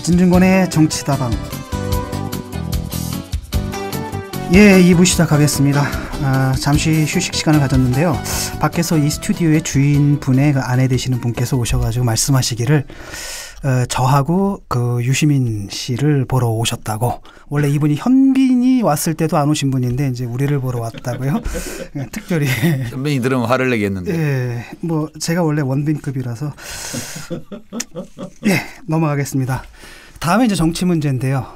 진중권의 정치다방. 예, 2부 시작하겠습니다. 잠시 휴식 시간을 가졌는데요. 밖에서 이 스튜디오의 주인분의 그 아내 되시는 분께서 오셔가지고 말씀하시기를 저하고 그 유시민 씨를 보러 오셨다고. 원래 이분이 현빈이 왔을 때도 안 오신 분인데 이제 우리를 보러 왔다고요. 특별히. 현빈이 들으면 화를 내겠는데. 예, 뭐 제가 원래 원빈급이라서. 예, 넘어가겠습니다. 다음에 이제 정치 문제인데요.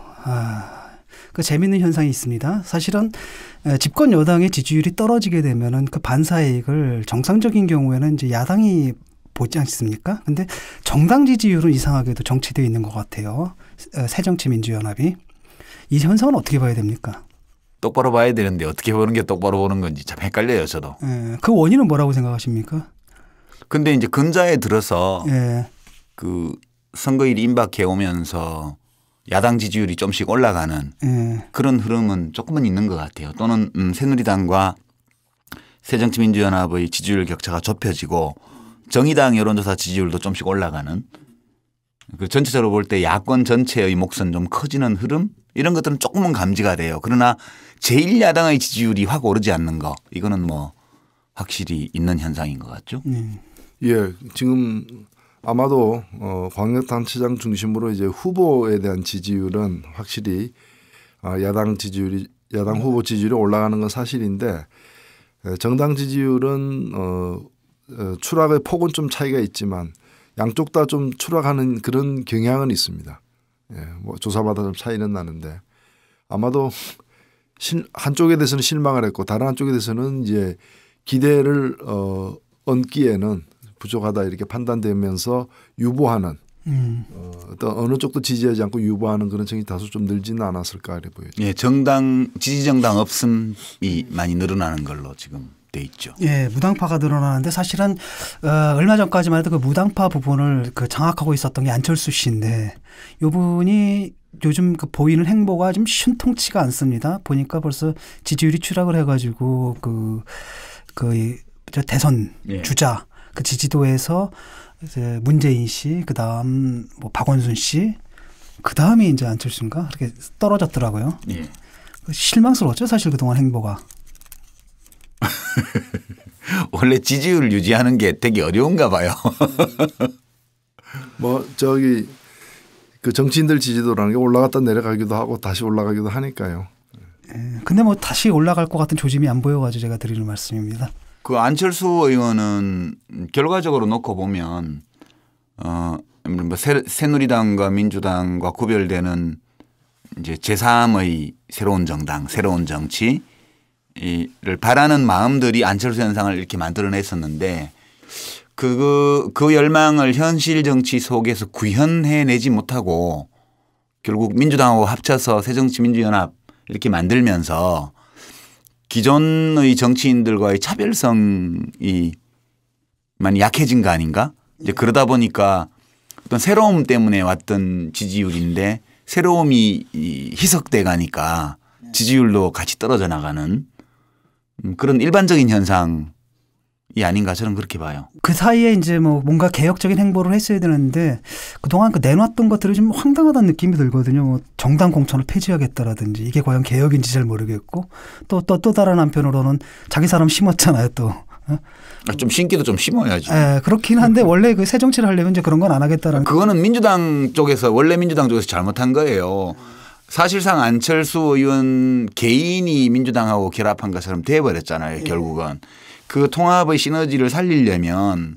그 재미있는 현상이 있습니다. 사실은 집권 여당의 지지율이 떨어지게 되면은 그 반사이익을 정상적인 경우에는 이제 야당이 보지 않습니까? 근데 정당 지지율은 이상하게도 정체되어 있는 것 같아요. 새정치민주연합이. 이 현상은 어떻게 봐야 됩니까? 똑바로 봐야 되는데 어떻게 보는 게 똑바로 보는 건지 참 헷갈려요, 저도. 그 원인은 뭐라고 생각하십니까? 근데 이제 근자에 들어서 예. 그 선거일이 임박해 오면서 야당 지지율이 좀씩 올라가는 그런 흐름은 조금은 있는 것 같아요. 또는 새누리당과 새정치민주연합의 지지율 격차가 좁혀지고 정의당 여론조사 지지율도 좀씩 올라가는, 그 전체적으로 볼 때 야권 전체의 몫은 좀 커지는 흐름, 이런 것들은 조금은 감지가 돼요. 그러나 제1야당의 지지율이 확 오르지 않는 거, 이거는 뭐 확실히 있는 현상인 것 같죠. 예, 지금 아마도 광역단체장 중심으로 이제 후보에 대한 지지율은 확실히 야당 후보 지지율이 올라가는 건 사실인데, 정당 지지율은 추락의 폭은 좀 차이가 있지만 양쪽 다 좀 추락하는 그런 경향은 있습니다. 예, 뭐 조사마다 좀 차이는 나는데 아마도 한쪽에 대해서는 실망을 했고 다른 한쪽에 대해서는 이제 기대를 얹기에는 부족하다 이렇게 판단되면서 유보하는 어떤 어느 쪽도 지지하지 않고 유보하는 그런 정이 다소 좀 늘지는 않았을까 이렇게 보여요. 예, 지지정당 없음이 많이 늘어나는 걸로 지금 돼 있죠. 예, 무당파가 늘어나는데 사실은 얼마 전까지만 해도 그 무당파 부분을 그 장악하고 있었던 게 안철수 씨인데, 이분이 요즘 그 보이는 행보가 좀 신통치가 않습니다. 보니까 벌써 지지율이 추락을 해가지고 대선 주자 그 지지도에서 이제 문재인 씨, 그 다음 뭐 박원순 씨, 그 다음이 이제 안철수인가 그렇게 떨어졌더라고요. 예. 실망스러웠죠, 사실 그동안 행보가. 원래 지지율을 유지하는 게 되게 어려운가 봐요. 뭐 저기 그 정치인들 지지도라는 게 올라갔다 내려가기도 하고 다시 올라가기도 하니까요. 예. 근데 뭐 다시 올라갈 것 같은 조짐이 안 보여가지고 제가 드리는 말씀입니다. 그 안철수 의원은 결과적으로 놓고 보면 뭐 새누리당과 민주당과 구별되는 이제 제3의 새로운 정당, 새로운 정치를 바라는 마음들이 안철수 현상을 이렇게 만들어냈었는데 그 열망을 현실 정치 속에서 구현해내지 못하고 결국 민주당하고 합쳐서 새정치민주연합 이렇게 만들면서 기존의 정치인들과의 차별성이 많이 약해진 거 아닌가? 이제 그러다 보니까 어떤 새로움 때문에 왔던 지지율인데 새로움이 희석돼 가니까 지지율도 같이 떨어져 나가는 그런 일반적인 현상이 아닌가, 저는 그렇게 봐요. 그 사이에 이제 뭐 뭔가 개혁적인 행보를 했어야 되는데 그동안 그 내놨던 것들이 좀 황당하다는 느낌이 들거든요. 뭐 정당 공천을 폐지하겠다라든지 이게 과연 개혁인지 잘 모르겠고 또 다른 한편으로는 자기 사람 심었잖아요 또. 좀 심기도 좀 심어야지. 예, 그렇긴 한데 원래 그 새 정치를 하려면 이제 그런 건 안 하겠다라는. 그거는 민주당 쪽에서 원래 민주당 쪽에서 잘못한 거예요. 사실상 안철수 의원 개인이 민주당하고 결합한 것처럼 돼버렸잖아요. 결국은. 그 통합의 시너지를 살리려면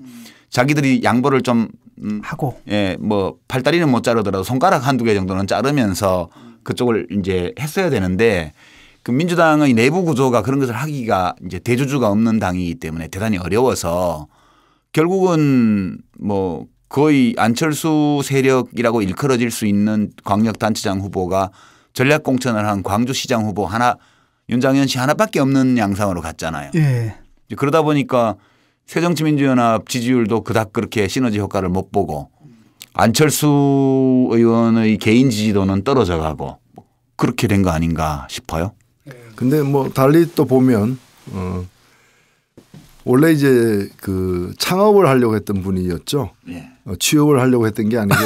자기들이 양보를 좀 하고, 예, 뭐 팔다리는 못 자르더라도 손가락 한두 개 정도는 자르면서 그쪽을 이제 했어야 되는데 그 민주당의 내부 구조가 그런 것을 하기가 이제 대주주가 없는 당이기 때문에 대단히 어려워서 결국은 뭐 거의 안철수 세력이라고 일컬어질 수 있는 광역단체장 후보가 전략공천을 한 광주시장 후보 하나, 윤장현 씨 하나밖에 없는 양상으로 갔잖아요. 예. 그러다 보니까 새정치민주연합 지지율도 그닥 그렇게 시너지 효과를 못 보고 안철수 의원의 개인 지지도는 떨어져 가고 그렇게 된 거 아닌가 싶어요. 근데 뭐 달리 또 보면 원래 이제 그 창업을 하려고 했던 분이었죠. 예. 취업을 하려고 했던 게 아니고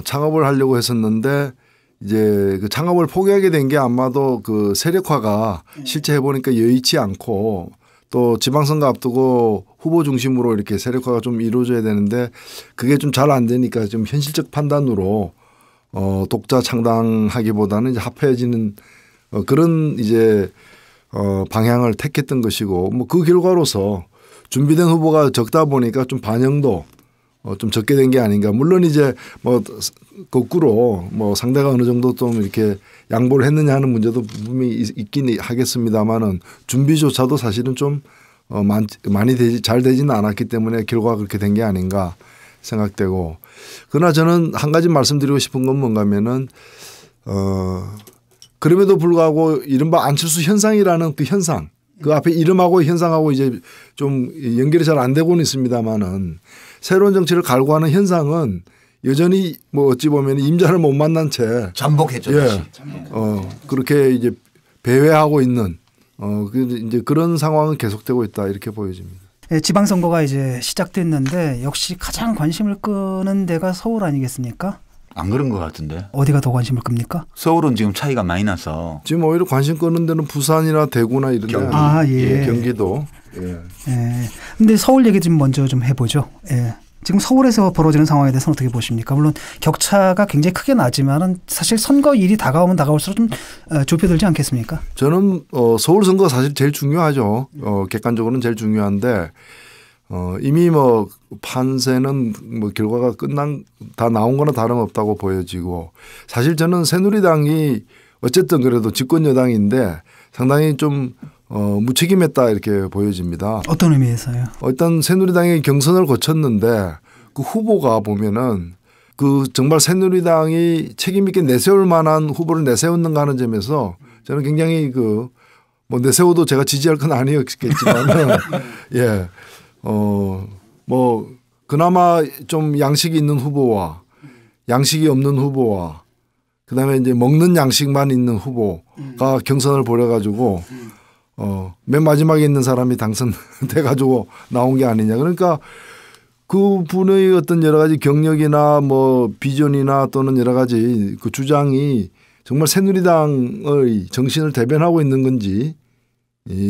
창업을 하려고 했었는데 이제 그 창업을 포기하게 된 게 아마도 그 세력화가 실제 해보니까 여의치 않고 또 지방선거 앞두고 후보 중심으로 이렇게 세력화가 좀 이루어져야 되는데 그게 좀 잘 안 되니까 좀 현실적 판단으로 독자 창당하기보다는 이제 합해지는 그런 이제 방향을 택했던 것이고 뭐 그 결과로서 준비된 후보가 적다 보니까 좀 반영도 좀 적게 된 게 아닌가. 물론 이제 뭐 거꾸로 뭐 상대가 어느 정도 좀 이렇게 양보를 했느냐 하는 문제도 분명히 있긴 하겠습니다만은 준비조차도 사실은 좀 많이 잘 되지는 않았기 때문에 결과가 그렇게 된 게 아닌가 생각되고. 그러나 저는 한 가지 말씀드리고 싶은 건 뭔가면은 그럼에도 불구하고 이른바 안철수 현상이라는 그 현상 그 앞에 이름하고 현상하고 이제 좀 연결이 잘 안 되고는 있습니다만은 새로운 정치를 갈구하는 현상은 여전히 뭐 어찌 보면 임자를 못 만난 채 잠복했죠. 예. 그렇게 이제 배회하고 있는 이제 그런 상황은 계속되고 있다 이렇게 보여집니다. 예, 지방선거가 이제 시작됐는데 역시 가장 관심을 끄는 데가 서울 아니겠습니까? 안 그런 것 같은데. 어디가 더 관심을 끕니까? 서울은 지금 차이가 많이 나서. 지금 오히려 관심 끄는 데는 부산이나 대구나 이런 데. 예. 경기도. 예. 근데 서울 얘기 좀 먼저 좀 해보죠. 예. 지금 서울에서 벌어지는 상황에 대해서는 어떻게 보십니까? 물론 격차가 굉장히 크게 나지만은 사실 선거일이 다가오면 다가올수록 좀 좁혀들지 않겠습니까? 저는 서울 선거가 사실 제일 중요하죠. 객관적으로는 제일 중요한데 이미 뭐 판세는 뭐 결과가 다 나온 거나 다름없다고 보여지고 사실 저는 새누리당이 어쨌든 그래도 집권 여당인데 상당히 좀 무책임했다 이렇게 보여집니다. 어떤 의미에서요? 일단 새누리당이 경선을 거쳤는데 그 후보가 보면은 그 정말 새누리당이 책임 있게 내세울 만한 후보를 내세웠는가 하는 점에서 저는 굉장히 그 뭐 내세워도 제가 지지할 건 아니었겠지만 예. 뭐 그나마 좀 양식이 있는 후보와 양식이 없는 후보와 그다음에 이제 먹는 양식만 있는 후보가 경선을 벌여가지고 맨 마지막에 있는 사람이 당선돼 가지고 나온 게 아니냐. 그러니까 그 분의 어떤 여러 가지 경력이나 뭐 비전이나 또는 여러 가지 그 주장이 정말 새누리당의 정신을 대변하고 있는 건지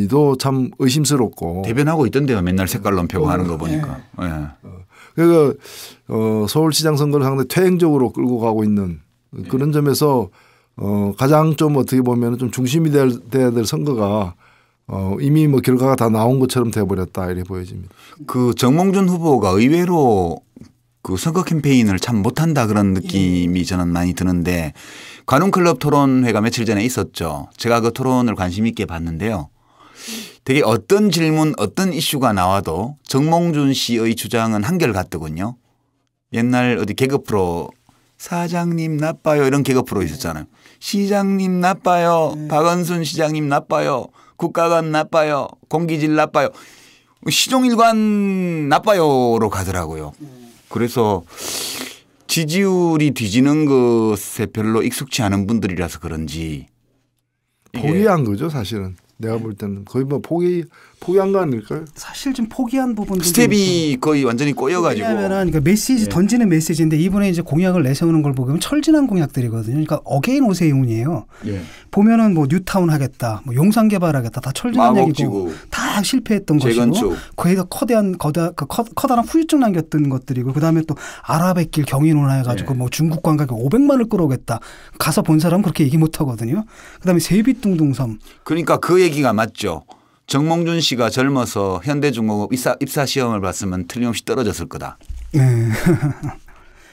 도 참 의심스럽고. 대변하고 있던데요. 맨날 색깔 논평 하는 거 보니까. 예. 그러니까 서울시장 선거를 상당히 퇴행적으로 끌고 가고 있는 그런 점에서 가장 좀 어떻게 보면 좀 중심이 돼야 될 선거가 이미 뭐 결과가 다 나온 것처럼 돼버렸다 이렇게 보여집니다. 그 정몽준 후보가 의외로 그 선거 캠페인을 참 못한다 그런 느낌이 저는 많이 드는데 관훈클럽 토론회가 며칠 전에 있었죠. 제가 그 토론을 관심 있게 봤는데요. 되게 어떤 질문 어떤 이슈가 나와도 정몽준 씨의 주장은 한결같더군요. 옛날 어디 개그 프로 사장님 나빠요 이런 개그 프로 있었잖아요. 시장님 나빠요. 박원순 시장님 나빠요. 국가관 나빠요. 공기질 나빠요. 시종일관 나빠요로 가더라고요. 그래서 지지율이 뒤지는 것에 별로 익숙치 않은 분들이라서 그런지. 포기한 거죠 사실은. 내가 볼 때는 거의 뭐 포기한 거 아닐까요? 사실 좀 포기한 부분도 스텝이 거의 완전히 꼬여가지고. 왜냐하면 그러니까 메시지 던지는 메시지인데 이번에 이제 공약을 내세우는 걸 보면 철진한 공약들이거든요. 그러니까 어게인 오세훈이에요. 보면은 뭐 뉴타운 하겠다, 뭐 용산 개발하겠다, 다 철진한 얘기고 다 실패했던 것이고 거기다 커다란 후유증 남겼던 것들이고 그다음에 또 아라뱃길 경인호나 해가지고 뭐 중국 관광객 500만을 끌어오겠다. 가서 본 사람은 그렇게 얘기 못 하거든요. 그다음에 세빛둥둥섬. 그러니까 그 얘기가 맞죠. 정몽준 씨가 젊어서 현대중공업 입사 시험을 봤으면 틀림없이 떨어졌을 거다.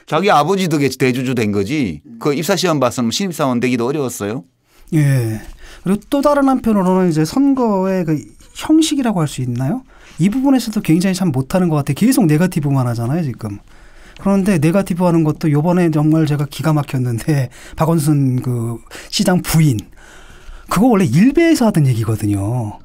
자기 아버지 덕에 대주주 된 거지. 그 입사 시험 봤으면 신입사원 되기도 어려웠어요. 예. 그리고 또 다른 한편으로는 이제 선거의 그 형식이라고 할 수 있나요? 이 부분에서도 굉장히 참 못하는 것 같아요. 계속 네거티브만 하잖아요, 지금. 그런데 네거티브 하는 것도 이번에 정말 제가 기가 막혔는데 박원순 그 시장 부인. 그거 원래 일베에서 하던 얘기거든요.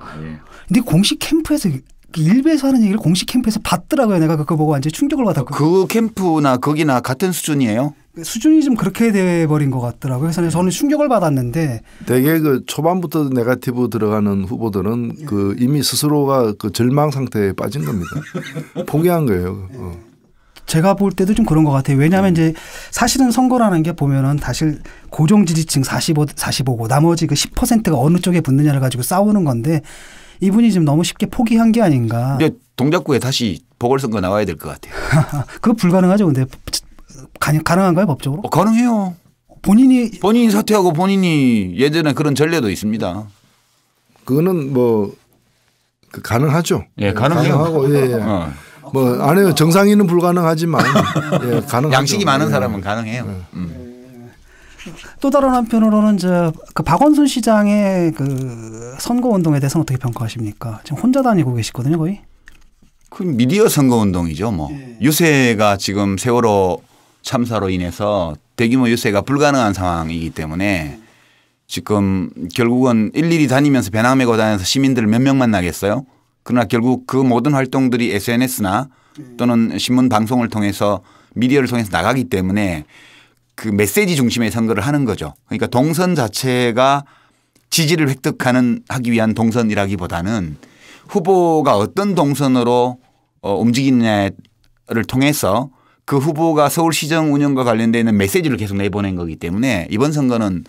근데 공식 캠프에서 일베에서 하는 얘기를 공식 캠프에서 봤더라고요. 내가 그거 보고 완전 충격을 받았거든요. 그 캠프나 거기나 같은 수준이에요? 수준이 좀 그렇게 돼버린 것 같더라고요. 그래서 저는 충격을 받았는데 되게 그 초반부터 네거티브 들어가는 후보들은 그 이미 스스로가 그 절망 상태에 빠진 겁니다. 포기한 거예요. 제가 볼 때도 좀 그런 것 같아요. 왜냐하면 이제 사실은 선거라는 게 보면은 사실 고정 지지층 45고 나머지 그 10%가 어느 쪽에 붙느냐를 가지고 싸우는 건데 이분이 지금 너무 쉽게 포기한 게 아닌가. 근데 동작구에 다시 보궐선거 나와야 될 것 같아요. 그거 불가능하죠. 근데 가능한가요 법적으로? 가능해요. 본인이 사퇴하고 본인이 예전에 그런 전례도 있습니다. 그거는 뭐 가능하죠. 예, 가능해요. 가능하고 예. 뭐 안 해요. 정상인은 불가능하지만 예, 가능하죠. 양식이 많은 사람은 가능해요. 또 다른 한편으로는 그 박원순 시장의 그 선거 운동에 대해서는 어떻게 평가하십니까? 지금 혼자 다니고 계시거든요, 거의. 그 미디어 선거 운동이죠, 뭐. 유세가 지금 세월호 참사로 인해서 대규모 유세가 불가능한 상황이기 때문에 지금 결국은 일일이 다니면서 배낭 메고 다니면서 시민들을 몇 명 만나겠어요? 그러나 결국 그 모든 활동들이 SNS나 또는 신문 방송을 통해서 미디어를 통해서 나가기 때문에 그 메시지 중심의 선거를 하는 거죠. 그러니까 동선 자체가 지지를 하기 위한 동선이라기보다는 후보가 어떤 동선으로 움직이느냐를 통해서 그 후보가 서울시정 운영과 관련되어 있는 메시지를 계속 내보낸 거기 때문에 이번 선거는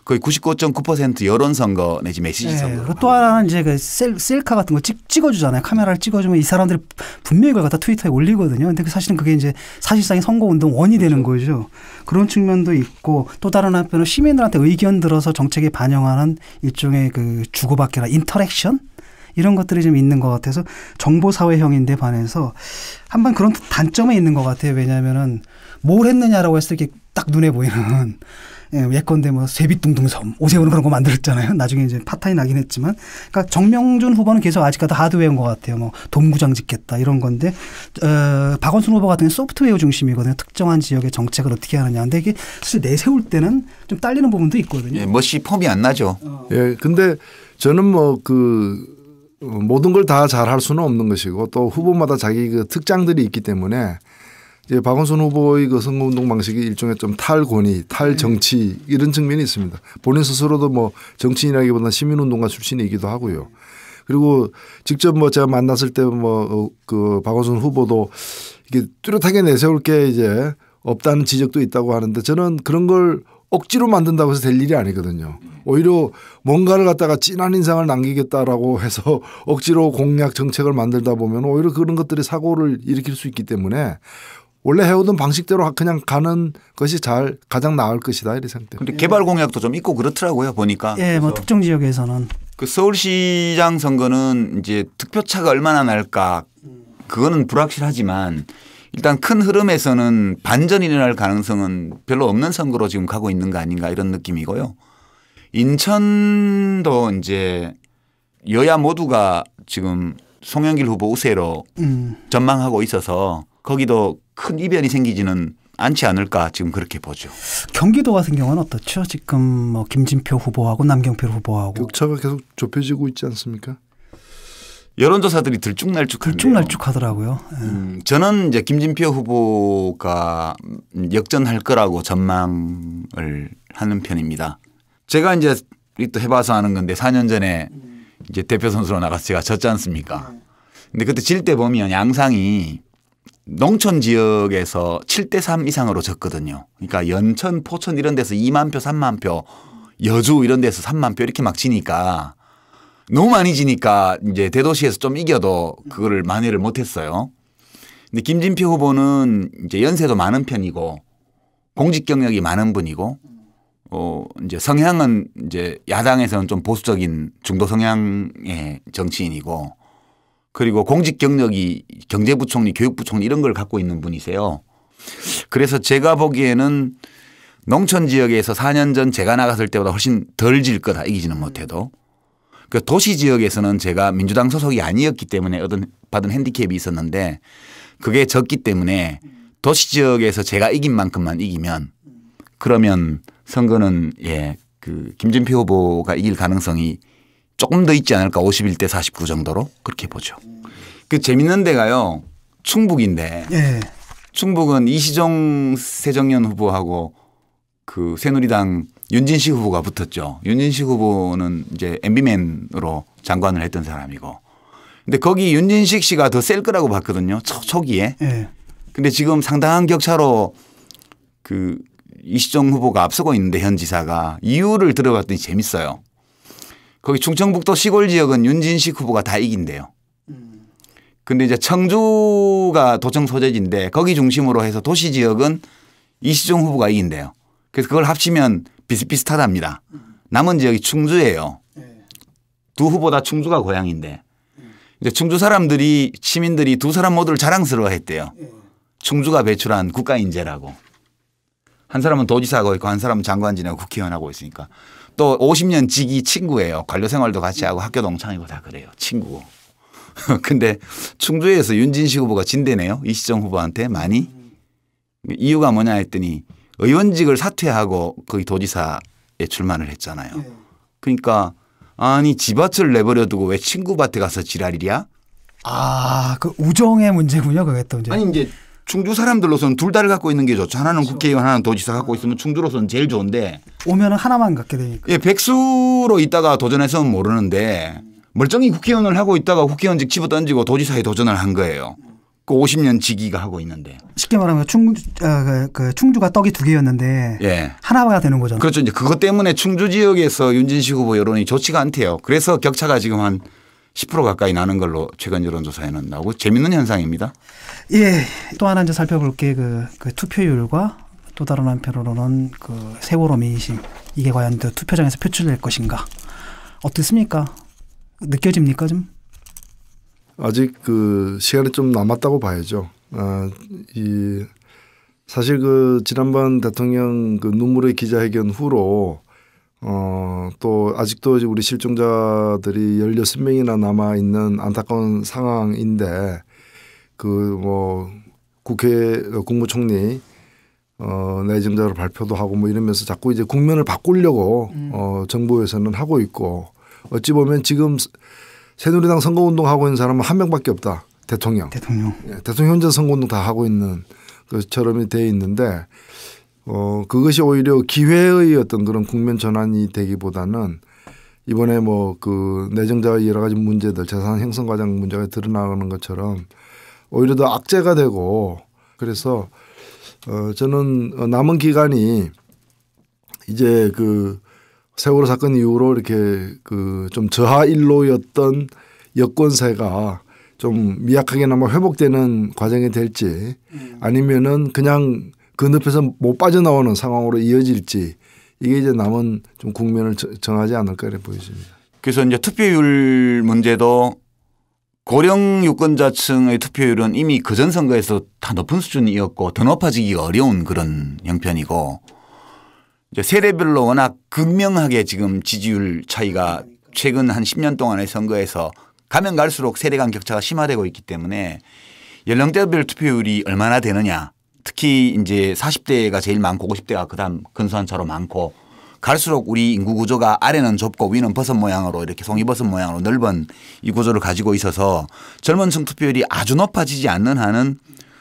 거의 99.9% 여론선거 내지 메시지 선거. 또 하나는 이제 그 셀카 같은 거 찍어주잖아요. 카메라를 찍어주면 이 사람들이 분명히 그걸 갖다 트위터에 올리거든요. 근데 사실은 그게 이제 사실상의 선거운동 원이 되는 거죠. 그런 측면도 있고 또 다른 한편으로 시민들한테 의견 들어서 정책에 반영하는 일종의 그 주고받기나 인터랙션 이런 것들이 좀 있는 것 같아서 정보사회형인데 반해서 한번 그런 단점이 있는 것 같아요. 왜냐하면은 뭘 했느냐라고 했을 때 딱 눈에 보이는 예컨대 뭐 세빛둥둥섬 오세훈은 그런 거 만들었잖아요. 나중에 이제 파탄이 나긴 했지만 그러니까 정명준 후보는 계속 아직까지 하드웨어인 것 같아요. 뭐 돔구장 짓겠다 이런 건데 박원순 후보 같은 경우는 소프트웨어 중심이거든요. 특정한 지역의 정책을 어떻게 하느냐. 근데 이게 사실 내세울 때는 좀 딸리는 부분도 있거든요. 예, 멋이 폼이 안 나죠. 예, 근데 저는 뭐 그 모든 걸 다 잘할 수는 없는 것이고 또 후보마다 자기 그 특장들이 있기 때문에 이제 박원순 후보의 그 선거운동 방식이 일종의 좀 탈권위, 탈정치 이런 측면이 있습니다. 본인 스스로도 뭐 정치인이라기보다는 시민운동가 출신이기도 하고요. 그리고 직접 뭐 제가 만났을 때 뭐 그 박원순 후보도 이게 뚜렷하게 내세울 게 이제 없다는 지적도 있다고 하는데 저는 그런 걸 억지로 만든다고 해서 될 일이 아니거든요. 오히려 뭔가를 갖다가 진한 인상을 남기겠다라고 해서 억지로 공약 정책을 만들다 보면 오히려 그런 것들이 사고를 일으킬 수 있기 때문에 원래 해오던 방식대로 그냥 가는 것이 가장 나을 것이다 이렇게 생각돼요. 그런데 개발 공약도 좀 있고 그렇더라고요 보니까. 예, 뭐 특정 지역에서는 그 서울시장 선거는 이제 득표차가 얼마나 날까 그거는 불확실하지만 일단 큰 흐름에서는 반전이 일어날 가능성은 별로 없는 선거로 지금 가고 있는 거 아닌가 이런 느낌이고요. 인천도 이제 여야 모두가 지금 송영길 후보 우세로 전망하고 있어서 거기도 큰 이변이 생기지는 않지 않을까 지금 그렇게 보죠. 경기도 같은 경우는 어떻죠? 지금 뭐 김진표 후보하고 남경필 후보하고 격차가 계속 좁혀지고 있지 않습니까? 여론조사들이 들쭉날쭉한데요. 들쭉날쭉하더라고요. 저는 이제 김진표 후보가 역전할 거라고 전망을 하는 편입니다. 제가 이제 또 해봐서 아는 건데 4년 전에 이제 대표 선수로 나가서 제가 졌지 않습니까? 근데 그때 질 때 보면 양상이 농촌 지역에서 7대3 이상으로 졌거든요. 그러니까 연천, 포천 이런 데서 2만 표, 3만 표, 여주 이런 데서 3만 표 이렇게 막 지니까 너무 많이 지니까 이제 대도시에서 좀 이겨도 그거를 만회를 못했어요. 근데 김진표 후보는 이제 연세도 많은 편이고 공직 경력이 많은 분이고 이제 성향은 이제 야당에서는 좀 보수적인 중도 성향의 정치인이고 그리고 공직 경력이 경제부총리, 교육부총리 이런 걸 갖고 있는 분이세요. 그래서 제가 보기에는 농촌 지역에서 4년 전 제가 나갔을 때보다 훨씬 덜 질 거다 이기지는 못해도. 그 도시 지역에서는 제가 민주당 소속이 아니었기 때문에 받은 핸디캡이 있었는데 그게 적기 때문에 도시 지역에서 제가 이긴 만큼만 이기면 그러면 선거는 그 김진표 후보가 이길 가능성이 조금 더 있지 않을까 51대 49 정도로 그렇게 보죠. 그 재밌는 데가요. 충북인데 충북은 이시종 새정연 후보하고 그 새누리당 윤진식 후보가 붙었죠. 윤진식 후보는 이제 MB맨으로 장관을 했던 사람이고. 근데 거기 윤진식 씨가 더 셀 거라고 봤거든요. 초기에. 네. 근데 지금 상당한 격차로 그 이시종 후보가 앞서고 있는데 현 지사가 이유를 들어봤더니 재밌어요. 거기 충청북도 시골 지역은 윤진식 후보가 다 이긴대요. 근데 이제 청주가 도청 소재지인데 거기 중심으로 해서 도시 지역은 이시종 후보가 이긴대요. 그래서 그걸 합치면 비슷비슷하답니다. 남은 지역이 충주예요. 두 후보 다 충주가 고향인데 이제 충주 사람들이 시민들이 두 사람 모두를 자랑스러워했대요. 충주가 배출한 국가인재라고. 한 사람은 도지사하고 있고 한 사람은 장관 지내고 국회의원하고 있으니까 또 50년 지기 친구예요. 관료 생활도 같이 하고 학교 동창이고 다 그래요. 친구고. 근데 충주에서 윤진식 후보가 진대네요. 이시종 후보한테 많이. 이유가 뭐냐 했더니 의원직을 사퇴하고 거기 도지사에 출마를 했잖아요. 그러니까 아니 지 밭을 내버려 두고 왜 친구 밭에 가서 지랄이랴? 아, 그 우정의 문제군요. 그게 또 이제. 아니 이제 충주 사람들로서는 둘 다를 갖고 있는 게 좋죠. 하나는 국회의원 하나는 도지사 갖고 있으면 충주로서는 제일 좋은데. 오면은 하나만 갖게 되니까. 예, 백수로 있다가 도전해서는 모르는데 멀쩡히 국회의원을 하고 있다가 국회의원직 집어 던지고 도지사에 도전을 한 거예요. 그 50년 지기가 하고 있는데. 쉽게 말하면 충주가 떡이 두 개였는데 예. 하나가 되는 거잖아요. 그렇죠. 이제 그것 때문에 충주 지역에서 윤진식 후보 여론이 좋지가 않대요. 그래서 격차가 지금 한 10% 가까이 나는 걸로 최근 여론조사에는 나오고 재밌는 현상입니다. 예. 또 하나 이제 살펴볼 게 그 투표율과 또 다른 한편으로는 그 세월호 민심 이게 과연 그 투표장에서 표출될 것인가 어떻습니까? 느껴집니까 좀? 아직 그 시간이 좀 남았다고 봐야죠. 사실 그 지난번 대통령 그 눈물의 기자회견 후로 또 아직도 우리 실종자들이 16명이나 남아 있는 안타까운 상황인데 그 뭐 국회 국무총리 내정자로 발표도 하고 뭐 이러면서 자꾸 이제 국면을 바꾸려고 정부에서는 하고 있고 어찌 보면 지금 새누리당 선거운동하고 있는 사람은 한 명밖에 없다. 대통령. 예, 대통령 혼자 선거운동 다 하고 있는 것처럼 돼 있는데 그것이 오히려 기회의 어떤 그런 국면 전환이 되기보다는 이번에 뭐 그 내정자의 여러 가지 문제들 재산 형성 과정 문제가 드러나는 것처럼 오히려 더 악재가 되고 그래서 저는 남은 기간이 이제 그 세월호 사건 이후로 이렇게 그 좀 저하일로였던 여권세가 좀 미약하게나마 회복되는 과정이 될지 아니면은 그냥 그 늪에서 못 빠져나오는 상황으로 이어질지 이게 이제 남은 좀 국면을 정하지 않을까 이렇게 보여집니다. 그래서 이제 투표율 문제도 고령 유권자층의 투표율은 이미 그전 선거에서 다 높은 수준이었고 더 높아지기가 어려운 그런 형편이고 이제 세대별로 워낙 극명하게 지금 지지율 차이가 최근 한 10년 동안의 선거에서 가면 갈수록 세대 간 격차가 심화되고 있기 때문에 연령대별 투표율이 얼마나 되느냐 특히 이제 40대가 제일 많고 50대가 그다음 근소한 차로 많고 갈수록 우리 인구 구조가 아래는 좁고 위는 버섯 모양으로 이렇게 송이버섯 모양으로 넓은 이 구조를 가지고 있어서 젊은 층 투표율이 아주 높아지지 않는 한은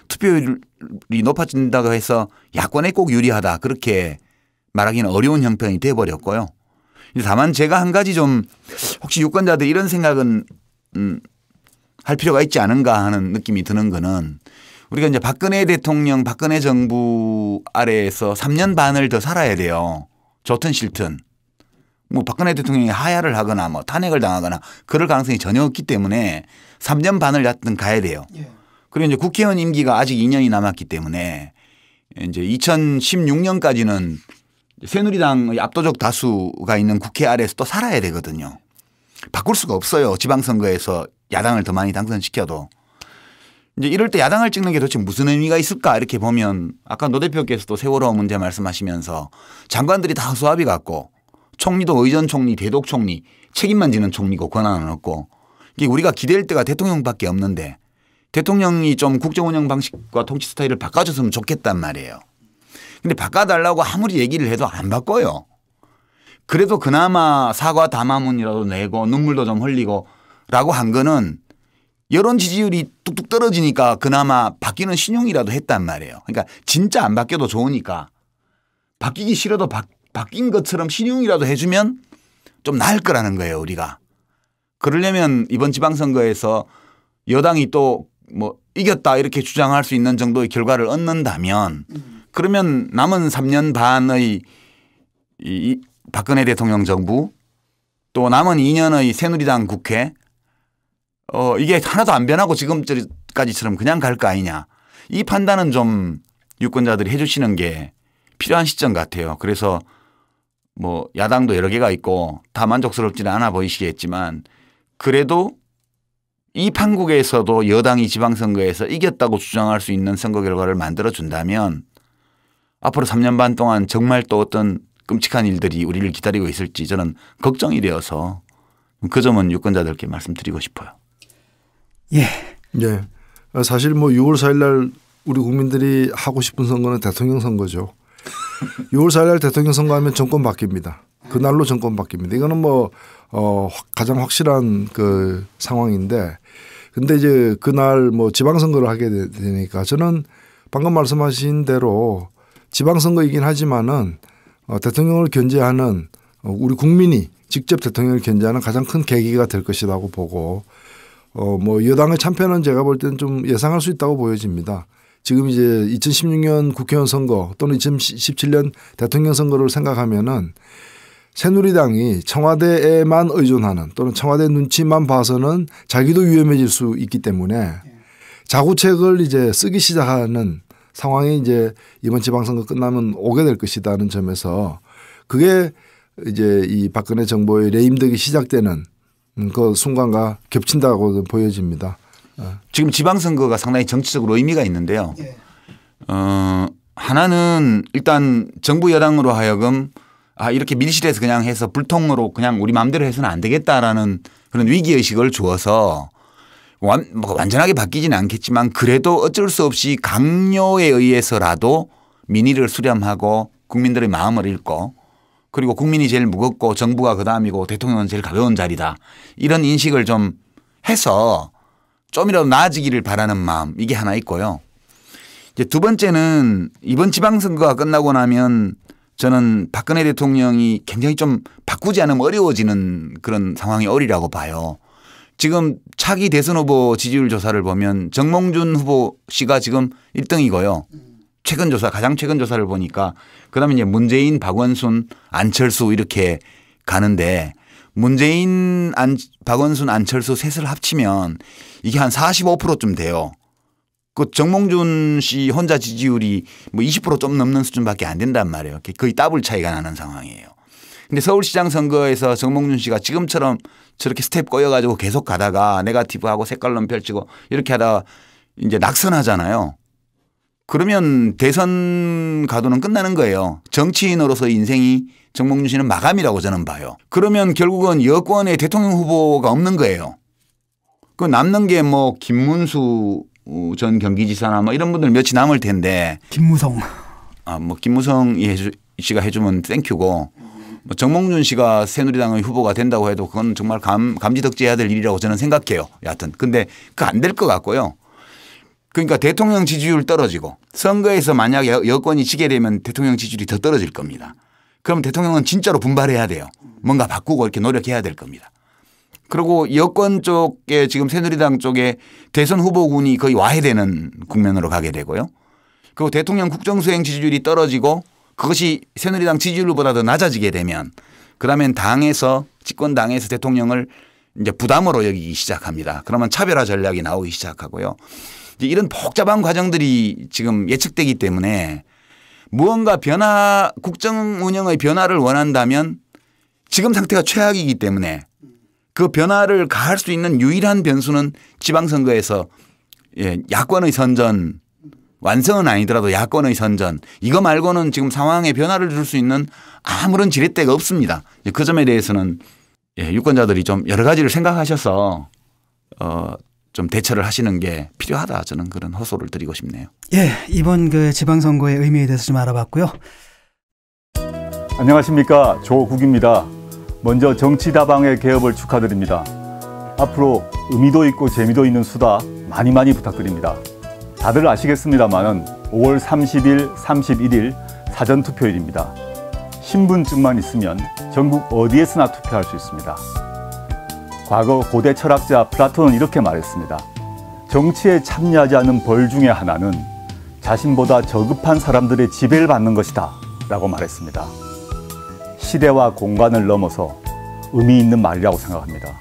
투표율이 높아진다고 해서 야권에 꼭 유리하다 그렇게 말하기는 어려운 형편이 돼버렸고요. 다만 제가 한 가지 좀 혹시 유권자들 이런 생각은 할 필요가 있지 않은가 하는 느낌이 드는 거는 우리가 이제 박근혜 대통령 박근혜 정부 아래에서 3년 반을 더 살아야 돼요. 좋든 싫든. 뭐 박근혜 대통령이 하야를 하거나 뭐 탄핵을 당하거나 그럴 가능성이 전혀 없기 때문에 3년 반을 여튼 가야 돼요. 그리고 이제 국회의원 임기가 아직 2년이 남았기 때문에 이제 2016년까지는 새누리당의 압도적 다수가 있는 국회 아래에서 또 살아야 되거든요. 바꿀 수가 없어요. 지방선거에서 야당을 더 많이 당선시켜도. 이제 이럴 때 야당을 찍는 게 도대체 무슨 의미가 있을까 이렇게 보면 아까 노 대표께서도 세월호 문제 말씀하시면서 장관들이 다 수합이 같고 총리도 의전 총리, 대독 총리 책임만 지는 총리고 권한은 없고 이게 우리가 기댈 때가 대통령밖에 없는데 대통령이 좀 국정운영 방식과 통치 스타일을 바꿔줬으면 좋겠단 말이에요. 근데 바꿔달라고 아무리 얘기를 해도 안 바꿔요. 그래도 그나마 사과 담화문이라도 내고 눈물도 좀 흘리고 라고 한 거는 여론 지지율이 뚝뚝 떨어지니까 그나마 바뀌는 신용이라도 했단 말이에요. 그러니까 진짜 안 바뀌어도 좋으니까 바뀌기 싫어도 바뀐 것처럼 신용이라도 해주면 좀 나을 거라는 거예요, 우리가. 그러려면 이번 지방선거에서 여당이 또 뭐 이겼다 이렇게 주장할 수 있는 정도의 결과를 얻는다면 그러면 남은 3년 반의 이 박근혜 대통령 정부 또 남은 2년의 새누리당 국회 이게 하나도 안 변하고 지금까지처럼 그냥 갈 거 아니냐. 이 판단은 좀 유권자들이 해 주시는 게 필요한 시점 같아요. 그래서 뭐 야당도 여러 개가 있고 다 만족스럽지는 않아 보이시겠지만 그래도 이 판국에서도 여당이 지방선거에서 이겼다고 주장할 수 있는 선거 결과를 만들어 준다면 앞으로 3년 반 동안 정말 또 어떤 끔찍한 일들이 우리를 기다리고 있을지 저는 걱정이 되어서 그 점은 유권자들께 말씀드리고 싶어요. 예. 예. 사실 뭐 6월 4일 날 우리 국민들이 하고 싶은 선거는 대통령 선거죠. 6월 4일 날 대통령 선거하면 정권 바뀝니다. 그날로 정권 바뀝니다. 이거는 뭐 가장 확실한 그 상황인데 근데 이제 그날 뭐 지방선거를 하게 되니까 저는 방금 말씀하신 대로 지방선거이긴 하지만은 대통령을 견제하는 우리 국민이 직접 대통령을 견제하는 가장 큰 계기가 될 것이라고 보고 뭐 여당의 참패는 제가 볼 때는 좀 예상할 수 있다고 보여집니다. 지금 이제 2016년 국회의원 선거 또는 2017년 대통령 선거를 생각하면은 새누리당이 청와대에만 의존하는 또는 청와대 눈치만 봐서는 자기도 위험해질 수 있기 때문에 자구책을 이제 쓰기 시작하는 상황이 이제 이번 지방선거 끝나면 오게 될 것이라는 점에서 그게 이제 이 박근혜 정부의 레임덕이 시작되는 그 순간과 겹친다고 보여집니다. 지금 지방선거가 상당히 정치적으로 의미가 있는데요. 하나는 일단 정부 여당으로 하여금 이렇게 밀실에서 그냥 해서 불통으로 그냥 우리 마음대로 해서는 안 되겠다라는 그런 위기의식을 주어서 완전하게 바뀌지는 않겠지만 그래도 어쩔 수 없이 강요에 의해서라도 민의를 수렴하고 국민들의 마음을 읽고 그리고 국민이 제일 무겁고 정부가 그다음이고 대통령은 제일 가벼운 자리다. 이런 인식을 좀 해서 좀이라도 나아지기를 바라는 마음 이게 하나 있고요. 이제 두 번째는 이번 지방선거가 끝나고 나면 저는 박근혜 대통령이 굉장히 좀 바꾸지 않으면 어려워지는 그런 상황이 오리라고 봐요. 지금 차기 대선 후보 지지율 조사를 보면 정몽준 후보 씨가 지금 1등이고요. 최근 조사 가장 최근 조사를 보니까 그다음에 이제 문재인, 박원순, 안철수 이렇게 가는데 문재인, 박원순, 안철수 셋을 합치면 이게 한 45%쯤 돼요. 그 정몽준 씨 혼자 지지율이 뭐 20% 좀 넘는 수준밖에 안 된단 말이에요. 거의 더블 차이가 나는 상황이에요. 근데 서울시장 선거에서 정몽준 씨가 지금처럼 저렇게 스텝 꼬여가지고 계속 가다가 네거티브하고 색깔론 펼치고 이렇게 하다가 이제 낙선하잖아요. 그러면 대선 가도는 끝나는 거예요. 정치인으로서 인생이 정몽준 씨는 마감이라고 저는 봐요. 그러면 결국은 여권의 대통령 후보가 없는 거예요. 그 남는 게 뭐 김문수 전 경기지사나 뭐 이런 분들 몇이 남을 텐데. 김무성. 뭐 김무성 씨가 해주면 땡큐고 뭐 정몽준 씨가 새누리당의 후보가 된다고 해도 그건 정말 감지덕지해야 될 일이라고 저는 생각해요. 여하튼. 근데 그 안 될 것 같고요. 그러니까 대통령 지지율 떨어지고 선거에서 만약에 여권이 지게 되면 대통령 지지율이 더 떨어질 겁니다. 그럼 대통령은 진짜로 분발해야 돼요. 뭔가 바꾸고 이렇게 노력해야 될 겁니다. 그리고 여권 쪽에 지금 새누리당 쪽에 대선 후보군이 거의 와해되는 국면으로 가게 되고요. 그리고 대통령 국정수행 지지율이 떨어지고 그것이 새누리당 지지율보다 더 낮아지게 되면 그다음엔 당에서 집권당에서 대통령을 이제 부담으로 여기기 시작합니다. 그러면 차별화 전략이 나오기 시작하고요. 이제 이런 복잡한 과정들이 지금 예측되기 때문에 무언가 국정 운영의 변화를 원한다면 지금 상태가 최악이기 때문에 그 변화를 가할 수 있는 유일한 변수는 지방선거에서 야권의 선전 완성은 아니더라도 야권의 선전 이거 말고는 지금 상황에 변화를 줄 수 있는 아무런 지렛대가 없습니다. 그 점에 대해서는 유권자들이 좀 여러 가지를 생각하셔서 좀 대처를 하시는 게 필요하다 저는 그런 호소를 드리고 싶네요. 예, 이번 그 지방선거의 의미에 대해서 좀 알아봤고요. 안녕하십니까, 조국입니다. 먼저 정치다방의 개업을 축하드립니다. 앞으로 의미도 있고 재미도 있는 수다 많이 많이 부탁드립니다. 다들 아시겠습니다만은 5월 30일, 31일 사전투표일입니다. 신분증만 있으면 전국 어디에서나 투표할 수 있습니다. 과거 고대 철학자 플라톤은 이렇게 말했습니다. 정치에 참여하지 않는 벌 중에 하나는 자신보다 저급한 사람들의 지배를 받는 것이다 라고 말했습니다. 시대와 공간을 넘어서 의미 있는 말이라고 생각합니다.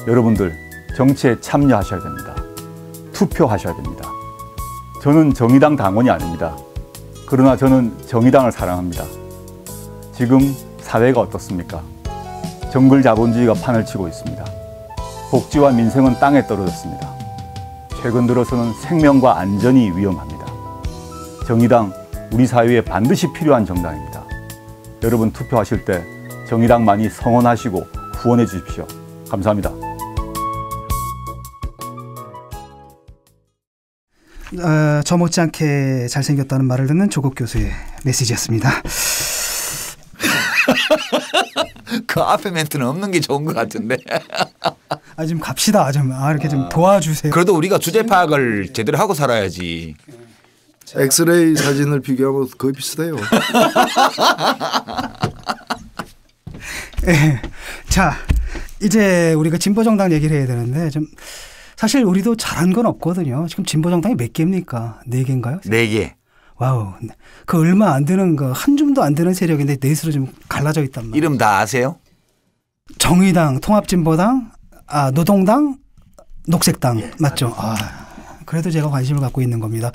여러분들 정치에 참여하셔야 됩니다. 투표하셔야 됩니다. 저는 정의당 당원이 아닙니다. 그러나 저는 정의당을 사랑합니다. 지금 사회가 어떻습니까? 정글 자본주의가 판을 치고 있습니다. 복지와 민생은 땅에 떨어졌습니다. 최근 들어서는 생명과 안전이 위험합니다. 정의당, 우리 사회에 반드시 필요한 정당입니다. 여러분 투표하실 때 정의당 많이 성원하시고 후원해 주십시오. 감사합니다. 저 못지않게 잘생겼다는 말을 듣는 조국 교수의 메시지였습니다. 그 앞에 멘트는 없는 게 좋은 것 같은데. 좀 갑시다. 이렇게 좀 도와주세요. 그래도 우리가 주제 파악을 제대로 하고 살아야지. 엑스레이 사진을 비교하면 거의 비슷해요. 네. 자, 이제 우리가 진보정당 얘기를 해야 되는데 사실 우리도 잘한 건 없거든요. 지금 진보정당이 몇 개입니까? 4개인가요? 4개. 와우. 그 얼마 안 되는 한 줌도 안 되는 세력인데 넷으로 좀 갈라져 있단 말이에요. 이름 다 아세요? 정의당, 통합진보당, 노동당, 녹색당 맞죠? 그래도 제가 관심을 갖고 있는 겁니다.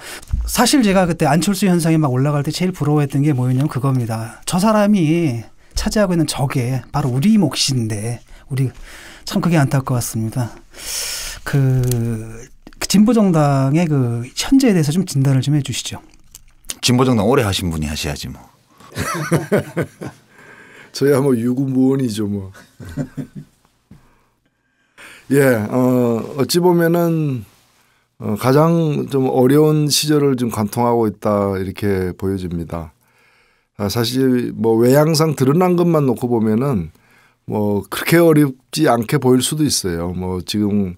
사실 제가 그때 안철수 현상이 막 올라갈 때 제일 부러워했던 게 뭐였냐면 그겁니다. 저 사람이 차지하고 있는 적에 바로 우리 몫인데 우리 참 그게 안타까웠습니다. 그 진보정당의 그 현재에 대해서 좀 진단을 좀 해 주시죠. 진보정당 오래 하신 분이 하셔야지 뭐. 저야 뭐 유구무원이죠 뭐. 예, 어찌 보면은 가장 좀 어려운 시절을 좀 관통하고 있다 이렇게 보여집니다. 사실 뭐 외양상 드러난 것만 놓고 보면은 뭐 그렇게 어렵지 않게 보일 수도 있어요. 뭐 지금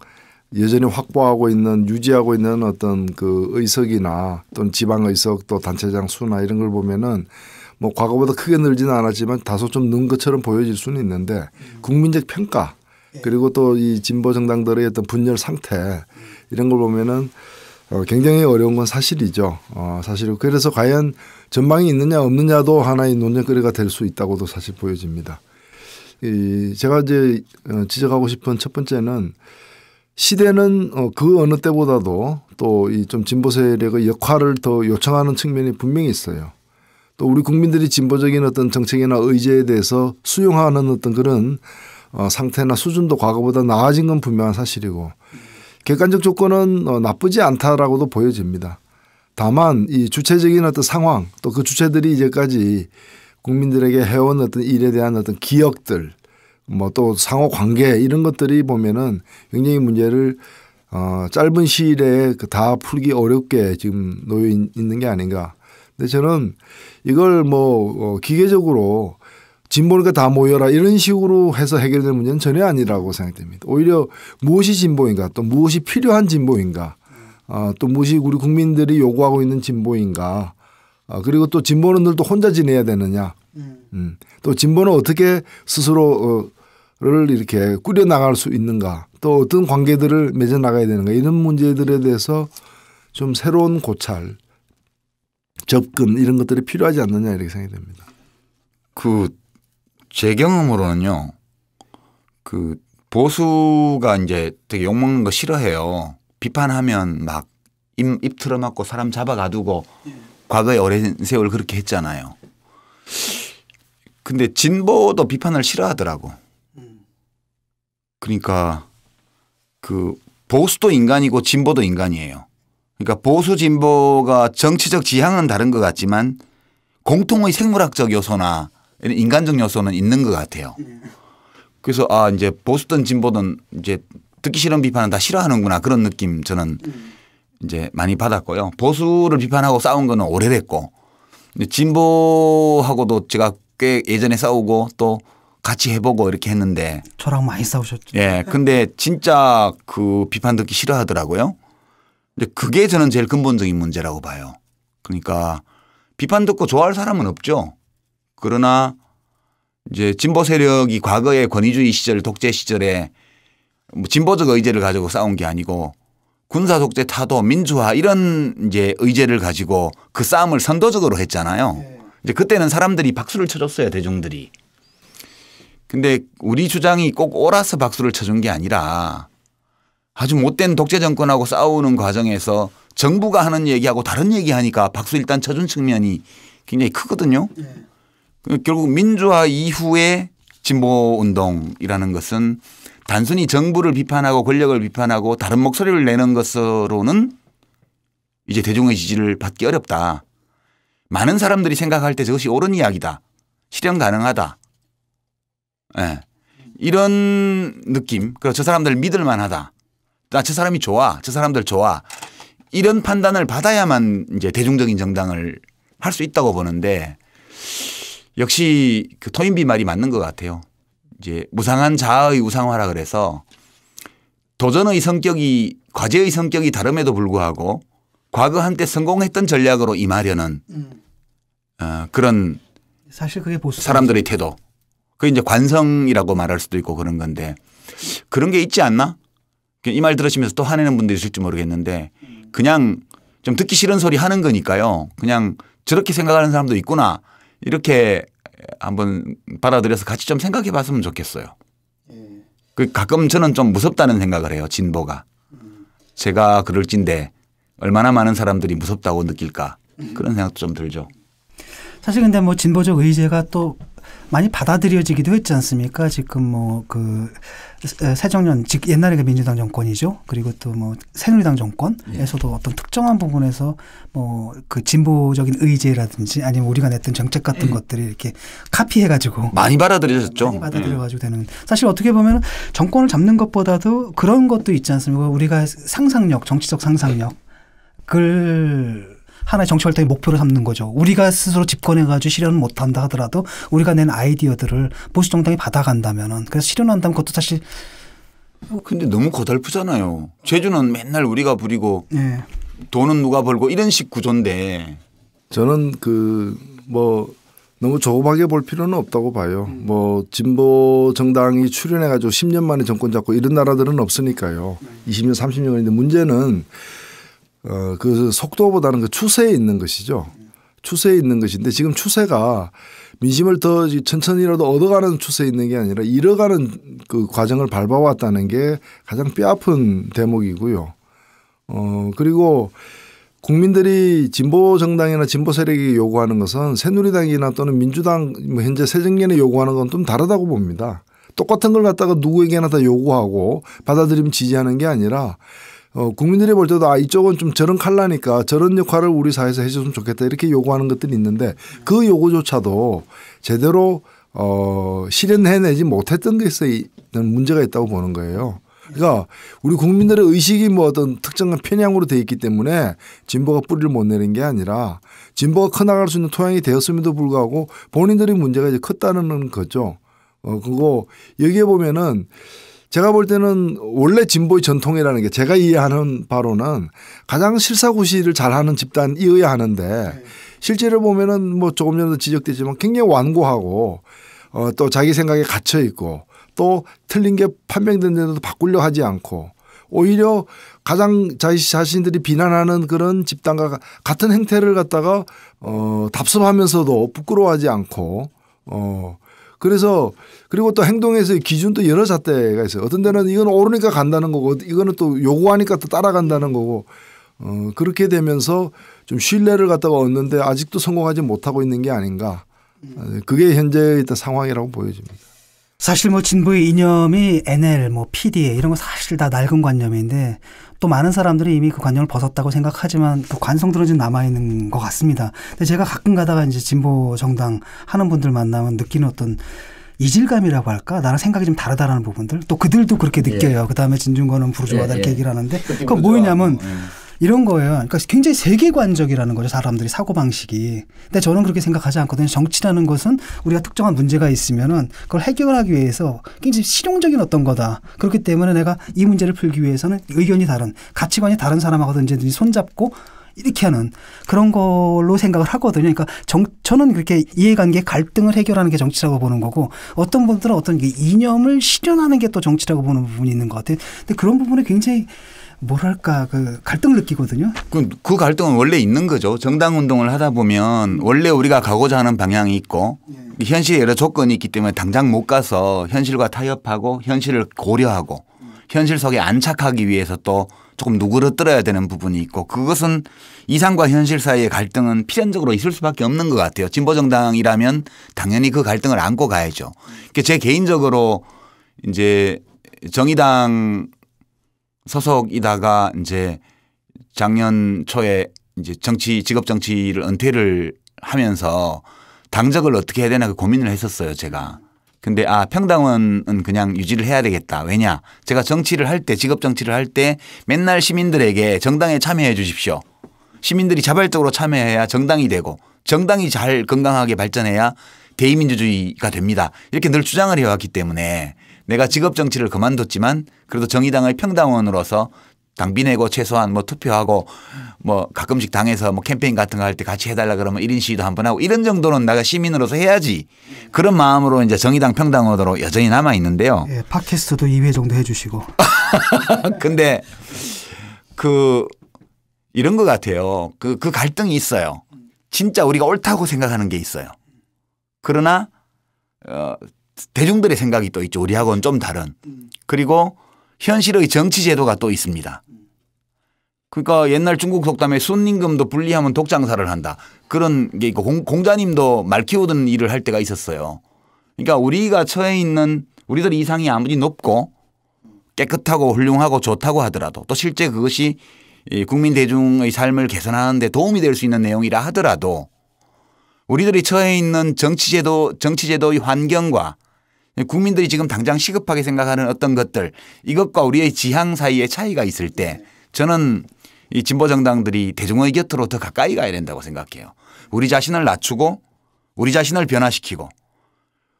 여전히 확보하고 있는 유지하고 있는 어떤 그 의석이나 또는 지방 의석 또 단체장 수나 이런 걸 보면은 뭐 과거보다 크게 늘지는 않았지만 다소 좀 는 것처럼 보여질 수는 있는데 국민적 평가 그리고 또 이 진보 정당들의 어떤 분열 상태 이런 걸 보면은 굉장히 어려운 건 사실이죠. 사실 그래서 과연 전망이 있느냐 없느냐도 하나의 논쟁거리가 될 수 있다고도 사실 보여집니다. 제가 이제 지적하고 싶은 첫 번째는 시대는 그 어느 때보다도 또 이 좀 진보 세력의 역할을 더 요청하는 측면이 분명히 있어요. 또 우리 국민들이 진보적인 어떤 정책이나 의제에 대해서 수용하는 어떤 그런 상태나 수준도 과거보다 나아진 건 분명한 사실이고 객관적 조건은 나쁘지 않다라고도 보여집니다. 다만 이 주체적인 어떤 상황 또 그 주체들이 이제까지 국민들에게 해온 어떤 일에 대한 어떤 기억들 뭐 또 상호 관계 이런 것들이 보면은 굉장히 문제를 짧은 시일에 다 풀기 어렵게 지금 놓여 있는 게 아닌가. 근데 저는 이걸 뭐 기계적으로 진보니까 다 모여라 이런 식으로 해서 해결될 문제는 전혀 아니라고 생각됩니다. 오히려 무엇이 진보인가 또 무엇이 필요한 진보인가 또 무엇이 우리 국민들이 요구하고 있는 진보인가 그리고 또 진보는 또 혼자 지내야 되느냐 또 진보는 어떻게 스스로를 이렇게 꾸려나갈 수 있는가 또 어떤 관계들을 맺어 나가야 되는가 이런 문제들에 대해서 좀 새로운 고찰 접근 이런 것들이 필요하지 않느냐 이렇게 생각이 됩니다. 제 경험으로는요. 보수가 이제 되게 욕먹는 거 싫어해요. 비판하면 막 입 틀어막고 사람 잡아가두고 과거에 오랜 세월 그렇게 했잖아요. 근데 진보도 비판을 싫어하더라고. 그러니까 보수도 인간이고 진보도 인간이에요. 그러니까 보수 진보가 정치적 지향은 다른 것 같지만 공통의 생물학적 요소나 인간적 요소는 있는 것 같아요. 그래서 이제 보수든 진보든 이제 듣기 싫은 비판은 다 싫어하는구나 그런 느낌 저는 이제 많이 받았고요. 보수를 비판하고 싸운 거는 오래됐고 진보하고도 제가 꽤 예전에 싸우고 또 같이 해보고 이렇게 했는데 저랑 많이 싸우셨죠. 예. 근데 진짜 그 비판 듣기 싫어하더라고요. 근데 그게 저는 제일 근본적인 문제라고 봐요. 그러니까 비판 듣고 좋아할 사람은 없죠. 그러나 이제 진보 세력이 과거의 권위주의 시절 독재 시절에 뭐 진보적 의제를 가지고 싸운 게 아니고 군사 독재 타도 민주화 이런 이제 의제를 가지고 그 싸움을 선도적으로 했잖아요. 이제 그때는 사람들이 박수를 쳐줬어요. 대중들이. 근데 우리 주장이 꼭 옳아서 박수를 쳐준 게 아니라 아주 못된 독재 정권하고 싸우는 과정에서 정부가 하는 얘기하고 다른 얘기하니까 박수 일단 쳐준 측면이 굉장히 크거든요. 결국 민주화 이후의 진보운동이라는 것은 단순히 정부를 비판하고 권력을 비판하고 다른 목소리를 내는 것으로는 이제 대중의 지지를 받기 어렵다. 많은 사람들이 생각할 때 저것이 옳은 이야기다. 실현 가능하다. 네. 이런 느낌. 그리고 저 사람들 믿을 만하다. 저 사람이 좋아. 저 사람들 좋아. 이런 판단을 받아야만 이제 대중적인 정당을 할 수 있다고 보는데 역시 그 토인비 말이 맞는 것 같아요. 이제 무상한 자아의 우상화라 그래서 도전의 성격이 과제의 성격이 다름에도 불구하고 과거 한때 성공했던 전략으로 임하려는 그런 사실 그게 보수 사람들의 태도. 그게 이제 관성이라고 말할 수도 있고 그런 건데 그런 게 있지 않나? 이 말 들으시면서 또 화내는 분들이 있을지 모르겠는데 그냥 좀 듣기 싫은 소리 하는 거니까요. 그냥 저렇게 생각하는 사람도 있구나. 이렇게 한번 받아들여서 같이 좀 생각해 봤으면 좋겠어요. 그 가끔 저는 좀 무섭다는 생각을 해요. 진보가. 제가 그럴진데 얼마나 많은 사람들이 무섭다고 느낄까. 그런 생각도 좀 들죠. 사실 근데 뭐 진보적 의제가 또 많이 받아들여지기도 했지 않습니까? 지금 뭐 그 새정년 즉 옛날에 그 민주당 정권이죠. 그리고 또 뭐 새누리당 정권에서도 어떤 특정한 부분에서 뭐 그 진보적인 의제라든지 아니면 우리가 냈던 정책 같은 것들이 이렇게 카피해가지고 많이 받아들여졌죠. 많이 받아들여가지고 되는. 사실 어떻게 보면 정권을 잡는 것보다도 그런 것도 있지 않습니까? 우리가 상상력, 정치적 상상력 그걸 하나의 정치 활동의 목표로 삼는 거죠. 우리가 스스로 집권해가지고 실현을 못한다 하더라도 우리가 낸 아이디어들을 보수 정당이 받아간다면은 그래서 실현한다면 그것도 사실. 근데 너무 고달프잖아요. 제주는 맨날 우리가 부리고 네. 돈은 누가 벌고 이런 식 구조인데. 저는 그 뭐 너무 조급하게 볼 필요는 없다고 봐요. 뭐 진보 정당이 출현해가지고 10년 만에 정권 잡고 이런 나라들은 없으니까요. 20년, 30년인데 문제는 그 속도보다는 그 추세에 있는 것이죠. 추세에 있는 것인데 지금 추세가 민심을 더 천천히라도 얻어가는 추세에 있는 게 아니라 잃어가는 그 과정을 밟아왔다는 게 가장 뼈아픈 대목이고요. 그리고 국민들이 진보 정당이나 진보 세력이 요구하는 것은 새누리당이나 또는 민주당 뭐 현재 새정년이 요구하는 건 좀 다르다고 봅니다. 똑같은 걸 갖다가 누구에게나 다 요구하고 받아들이면 지지하는 게 아니라 국민들이 볼 때도 이쪽은 좀 저런 칼라니까 저런 역할을 우리 사회에서 해줬으면 좋겠다 이렇게 요구하는 것들이 있는데 그 요구조차도 제대로 실현해내지 못했던 것에 문제가 있다고 보는 거예요. 그러니까 우리 국민들의 의식이 뭐 어떤 특정한 편향으로 돼 있기 때문에 진보가 뿌리를 못 내는 게 아니라 진보가 커나갈 수 있는 토양이 되었음에도 불구하고 본인들의 문제가 이제 컸다는 거죠. 그거 여기에 보면은 제가 볼 때는 원래 진보의 전통이라는 게 제가 이해하는 바로는 가장 실사구시를 잘하는 집단이어야 하는데 실제로 보면은 뭐 조금 전에도 지적됐지만 굉장히 완고하고 또 자기 생각에 갇혀 있고 또 틀린 게 판명된 데도 바꾸려 하지 않고 오히려 가장 자신들이 비난하는 그런 집단과 같은 행태를 갖다가 답습하면서도 부끄러워하지 않고 그래서 그리고 또 행동에서의 기준도 여러 잣대가 있어요. 어떤 데는 이건 옳으니까 간다는 거고 이거는 또 요구하니까 또 따라간다는 거고 그렇게 되면서 좀 신뢰를 갖다가 얻는데 아직도 성공하지 못하고 있는 게 아닌가. 그게 현재의 일단 상황이라고 보여집니다. 사실 뭐 진보의 이념이 NL, 뭐 PDA 이런 거 사실 다 낡은 관념인데 또 많은 사람들이 이미 그 관념을 벗었다고 생각하지만 그 관성들은 좀 남아있는 것 같습니다. 근데 제가 가끔 가다가 이제 진보 정당 하는 분들 만나면 느끼는 어떤 이질감이라고 할까? 나랑 생각이 좀 다르다라는 부분들 또 그들도 그렇게 느껴요. 그다음에 진중권은 부르주아다 이렇게 얘기를 하는데 그건 뭐냐면 이런 거예요. 그러니까 굉장히 세계관적이라는 거죠. 사람들이 사고방식이. 근데 저는 그렇게 생각하지 않거든요. 정치라는 것은 우리가 특정한 문제가 있으면은 그걸 해결하기 위해서 굉장히 실용적인 어떤 거다. 그렇기 때문에 내가 이 문제를 풀기 위해서는 의견이 다른, 가치관이 다른 사람하고 언제든지 손잡고 이렇게 하는 그런 걸로 생각을 하거든요. 그러니까 저는 그렇게 이해관계 갈등을 해결하는 게 정치라고 보는 거고, 어떤 분들은 어떤 이념을 실현하는 게 또 정치라고 보는 부분이 있는 것 같아요. 근데 그런 부분에 굉장히 뭐랄까 그 갈등을 느끼거든요. 그 갈등은 원래 있는 거죠. 정당 운동을 하다 보면 원래 우리가 가고자 하는 방향이 있고 현실에 여러 조건이 있기 때문에 당장 못 가서 현실과 타협하고 현실을 고려하고 현실 속에 안착하기 위해서 또 조금 누그러뜨려야 되는 부분이 있고, 그것은 이상과 현실 사이의 갈등은 필연적으로 있을 수밖에 없는 것 같아요. 진보정당이라면 당연히 그 갈등을 안고 가야죠. 제 개인적으로 이제 정의당 소속이다가 이제 작년 초에 이제 직업 정치를 은퇴를 하면서 당적을 어떻게 해야 되나 그 고민을 했었어요, 제가. 근데 평당원은 그냥 유지를 해야 되겠다. 왜냐? 제가 정치를 할 때, 직업 정치를 할 때 맨날 시민들에게 정당에 참여해 주십시오. 시민들이 자발적으로 참여해야 정당이 되고, 정당이 잘 건강하게 발전해야 대의민주주의가 됩니다. 이렇게 늘 주장을 해왔기 때문에 내가 직업 정치를 그만뒀지만 그래도 정의당의 평당원으로서 당비 내고 최소한 뭐 투표하고 뭐 가끔씩 당에서 뭐 캠페인 같은 거 할 때 같이 해달라 그러면 1인 시위도 한번 하고 이런 정도는 내가 시민으로서 해야지. 그런 마음으로 이제 정의당 평당원으로 여전히 남아 있는데요. 예, 팟캐스트도 2회 정도 해주시고. 근데 이런 것 같아요. 그 갈등이 있어요. 진짜 우리가 옳다고 생각하는 게 있어요. 그러나 대중들의 생각이 또 있죠. 우리하고는 좀 다른. 그리고 현실의 정치 제도가 또 있습니다. 그러니까 옛날 중국 속담에 순임금도 분리하면 독장사를 한다. 그런 게 있고 공자님도 말 키우던 일을 할 때가 있었어요. 그러니까 우리가 처해 있는 우리들의 이상이 아무리 높고 깨끗하고 훌륭하고 좋다고 하더라도 또 실제 그것이 국민 대중의 삶을 개선하는 데 도움이 될 수 있는 내용이라 하더라도 우리들이 처해 있는 정치제도의 환경과 국민들이 지금 당장 시급하게 생각하는 어떤 것들, 이것과 우리의 지향 사이에 차이가 있을 때 저는 이 진보 정당들이 대중의 곁으로 더 가까이 가야 된다고 생각해요. 우리 자신을 낮추고 우리 자신을 변화시키고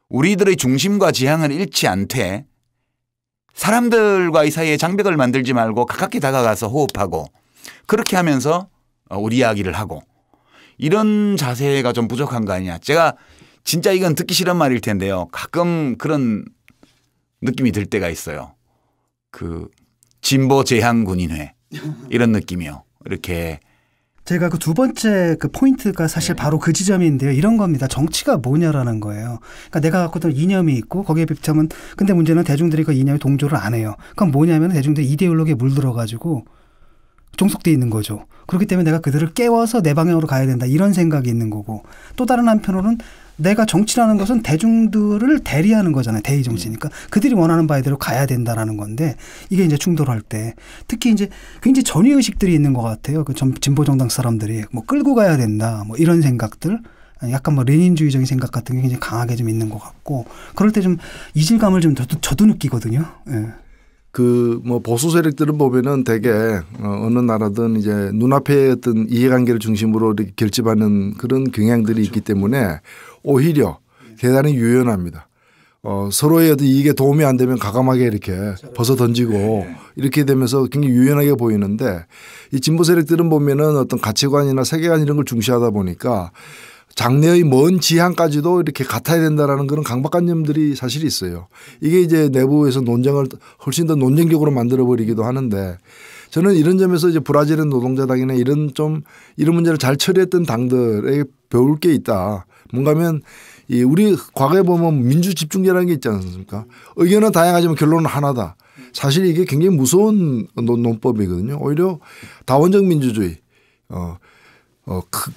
우리들의 중심과 지향을 잃지 않되 사람들과의 사이에 장벽을 만들지 말고 가깝게 다가가서 호흡하고 그렇게 하면서 우리 이야기를 하고, 이런 자세가 좀 부족한 거 아니냐. 제가 진짜 이건 듣기 싫은 말일 텐데요. 가끔 그런 느낌이 들 때가 있어요. 진보 재향군인회 이런 느낌이요. 이렇게. 제가 그 두 번째 그 포인트가 사실 바로 그 지점인데요. 이런 겁니다. 정치가 뭐냐라는 거예요. 그러니까 내가 갖고 있던 이념이 있고 거기에 비롯하면, 근데 문제는 대중들이 그 이념에 동조를 안 해요. 그럼 뭐냐면 대중들이 이데올로기에 물들어 가지고 종속돼 있는 거죠. 그렇기 때문에 내가 그들을 깨워서 내 방향으로 가야 된다, 이런 생각이 있는 거고, 또 다른 한편으로는 내가 정치라는 것은 대중들을 대리하는 거잖아요. 대의 정치니까 그들이 원하는 바에대로 가야 된다라는 건데, 이게 이제 충돌할 때 특히 이제 굉장히 전위 의식들이 있는 것 같아요. 그 진보 정당 사람들이 뭐 끌고 가야 된다, 뭐 이런 생각들, 약간 뭐 레닌주의적인 생각 같은 게 굉장히 강하게 좀 있는 것 같고, 그럴 때 좀 이질감을 좀 저도 느끼거든요. 예. 뭐 보수 세력들은 보면은 대개 어느 나라든 이제 눈앞에 어떤 이해관계를 중심으로 이렇게 결집하는 그런 경향들이 있기 때문에 오히려 대단히 유연합니다. 서로의 어떤 이익에 도움이 안 되면 과감하게 이렇게 벗어 던지고 이렇게 되면서 굉장히 유연하게 보이는데, 이 진보 세력들은 보면은 어떤 가치관이나 세계관 이런 걸 중시하다 보니까 장래의 먼 지향까지도 이렇게 같아야 된다라는 그런 강박관념들이 사실 있어요. 이게 이제 내부에서 논쟁을 훨씬 더 논쟁적으로 만들어 버리기도 하는데, 저는 이런 점에서 이제 브라질의 노동자당이나 이런 문제를 잘 처리했던 당들에 배울 게 있다. 뭔가면 우리 과거에 보면 민주집중제라는 게 있지 않습니까? 의견은 다양하지만 결론은 하나다. 사실 이게 굉장히 무서운 논법이거든요. 오히려 다원적 민주주의,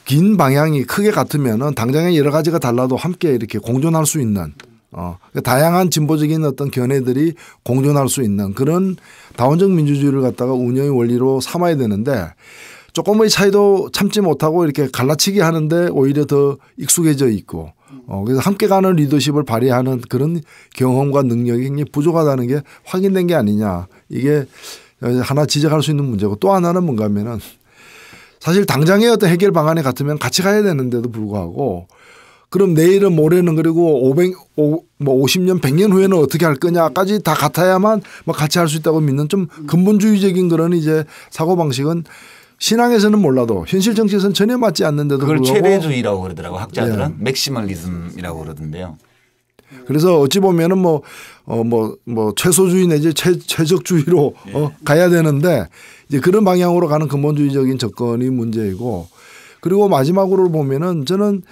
긴 방향이 크게 같으면은 당장에 여러 가지가 달라도 함께 이렇게 공존할 수 있는 다양한 진보적인 어떤 견해들이 공존할 수 있는 그런 다원적 민주주의를 갖다가 운영의 원리로 삼아야 되는데, 조금의 차이도 참지 못하고 이렇게 갈라치기 하는데 오히려 더 익숙해져 있고, 그래서 함께 가는 리더십을 발휘하는 그런 경험과 능력이 굉장히 부족하다는 게 확인된 게 아니냐. 이게 하나 지적할 수 있는 문제고 또 하나는 뭔가 하면은 사실 당장의 어떤 해결 방안이 같으면 같이 가야 되는데도 불구하고 그럼 내일은 모레는 그리고 50년 100년 후에는 어떻게 할 거냐까지 다 같아야만 뭐 같이 할 수 있다고 믿는 좀 근본주의적인 그런 이제 사고방식은 신앙에서는 몰라도 현실 정치에서는 전혀 맞지 않는데도 그걸 불구하고 최대주의라고 그러더라고 학자들은. 예. 맥시멀리즘이라고 그러던데요. 그래서 어찌 보면은 뭐 최소주의 내지 최적주의로 가야 되는데 이제 그런 방향으로 가는 근본주의적인 접근이 문제이고 그리고 마지막으로 보면은 저는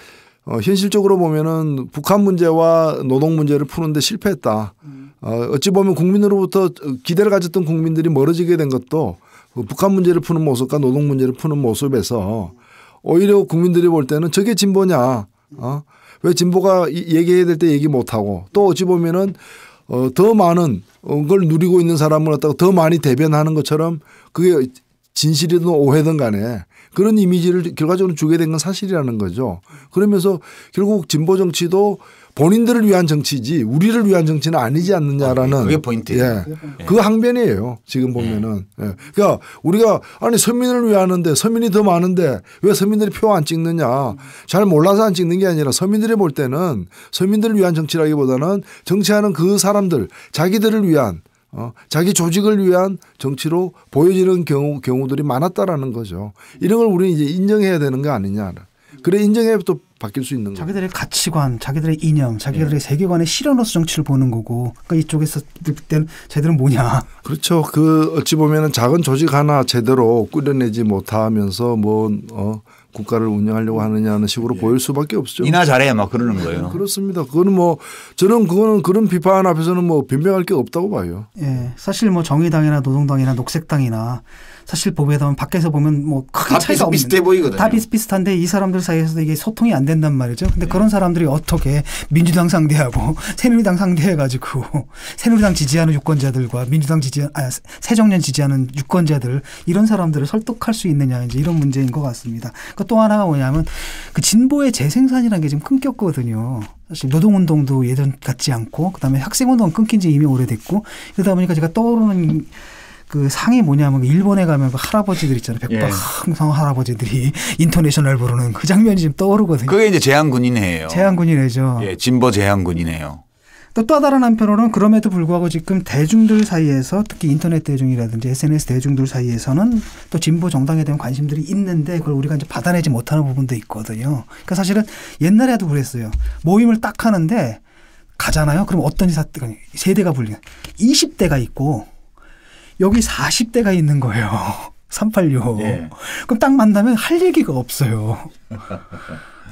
현실적으로 보면은 북한 문제와 노동 문제를 푸는데 실패했다. 어찌 보면 국민으로부터 기대를 가졌던 국민들이 멀어지게 된 것도 북한 문제를 푸는 모습과 노동 문제를 푸는 모습에서 오히려 국민들이 볼 때는 저게 진보냐. 왜 진보가 얘기해야 될 때 얘기 못하고 또 어찌 보면은 더 많은 걸 누리고 있는 사람을 갖다가 더 많이 대변하는 것처럼 그게 진실이든 오해든 간에 그런 이미지를 결과적으로 주게 된 건 사실이라는 거죠. 그러면서 결국 진보 정치도 본인들을 위한 정치지 우리를 위한 정치는 아니지 않느냐라는 그게 포인트예요. 예. 그 항변이에요. 지금 보면은. 예. 그러니까 우리가 아니 서민을 위하는데 서민이 더 많은데 왜 서민들이 표 안 찍느냐. 잘 몰라서 안 찍는 게 아니라 서민들이 볼 때는 서민들을 위한 정치라기보다는 정치하는 그 사람들 자기들을 위한 자기 조직을 위한 정치로 보여지는 경우들이 많았다라는 거죠. 이런 걸 우리는 이제 인정해야 되는 거 아니냐. 그래 인정해야 또 바뀔 수 있는 거죠. 자기들의 가치관, 자기들의 이념, 자기들의 세계관에 실현으로서 정치를 보는 거고 그러니까 이쪽에서 볼 때는 쟤들은 뭐냐. 그렇죠. 그 어찌 보면은 작은 조직 하나 제대로 꾸려내지 못하면서 국가를 운영하려고 하느냐는 식으로 보일 수밖에 없죠. 이나 잘해 막 그러는 거예요. 그렇습니다. 그거는 저는 그런 비판 앞에서는 변명할 게 없다고 봐요. 예, 사실 정의당이나 노동당이나 녹색당이나 사실 보면 밖에서 보면 크게 차이가 없는 비슷해 보이거든요. 다 비슷비슷한데 이 사람들 사이에서도 이게 소통이 안 된단 말이죠. 근데 그런 사람들이 어떻게 민주당 상대하고 새누리당 상대해가지고 새누리당 지지하는 유권자들과 민주당 새정년 지지하는 유권자들 이런 사람들을 설득할 수 있느냐 이제 이런 문제인 것 같습니다. 또 하나가 뭐냐면 그 진보의 재생산이라는 게 지금 끊겼거든요. 사실 노동운동도 예전 같지 않고 그다음에 학생운동은 끊긴 지 이미 오래됐고 그러다 보니까 제가 떠오르는 그 상이 뭐냐면 일본에 가면 그 할아버지들 있잖아요. 백박항상 할아버지들이 인터내셔널 부르는 그 장면이 지금 떠오르거든요. 그게 이제 제한군인회예요. 제한군인회죠. 예, 진보 제한군인회요. 또 다른 한편으로는 그럼에도 불구하고 지금 대중들 사이에서 특히 인터넷 대중이라든지 SNS 대중들 사이에서는 또 진보 정당에 대한 관심들이 있는데 그걸 우리가 이제 받아내지 못하는 부분도 있거든요. 그러니까 사실은 옛날에도 그랬어요. 모임을 딱 하는데 가잖아요. 그럼 어떤 세대가 불리는 20대가 있고 여기 40대가 있는 거예요. 386. 예. 그럼 딱 만나면 할 얘기가 없어요.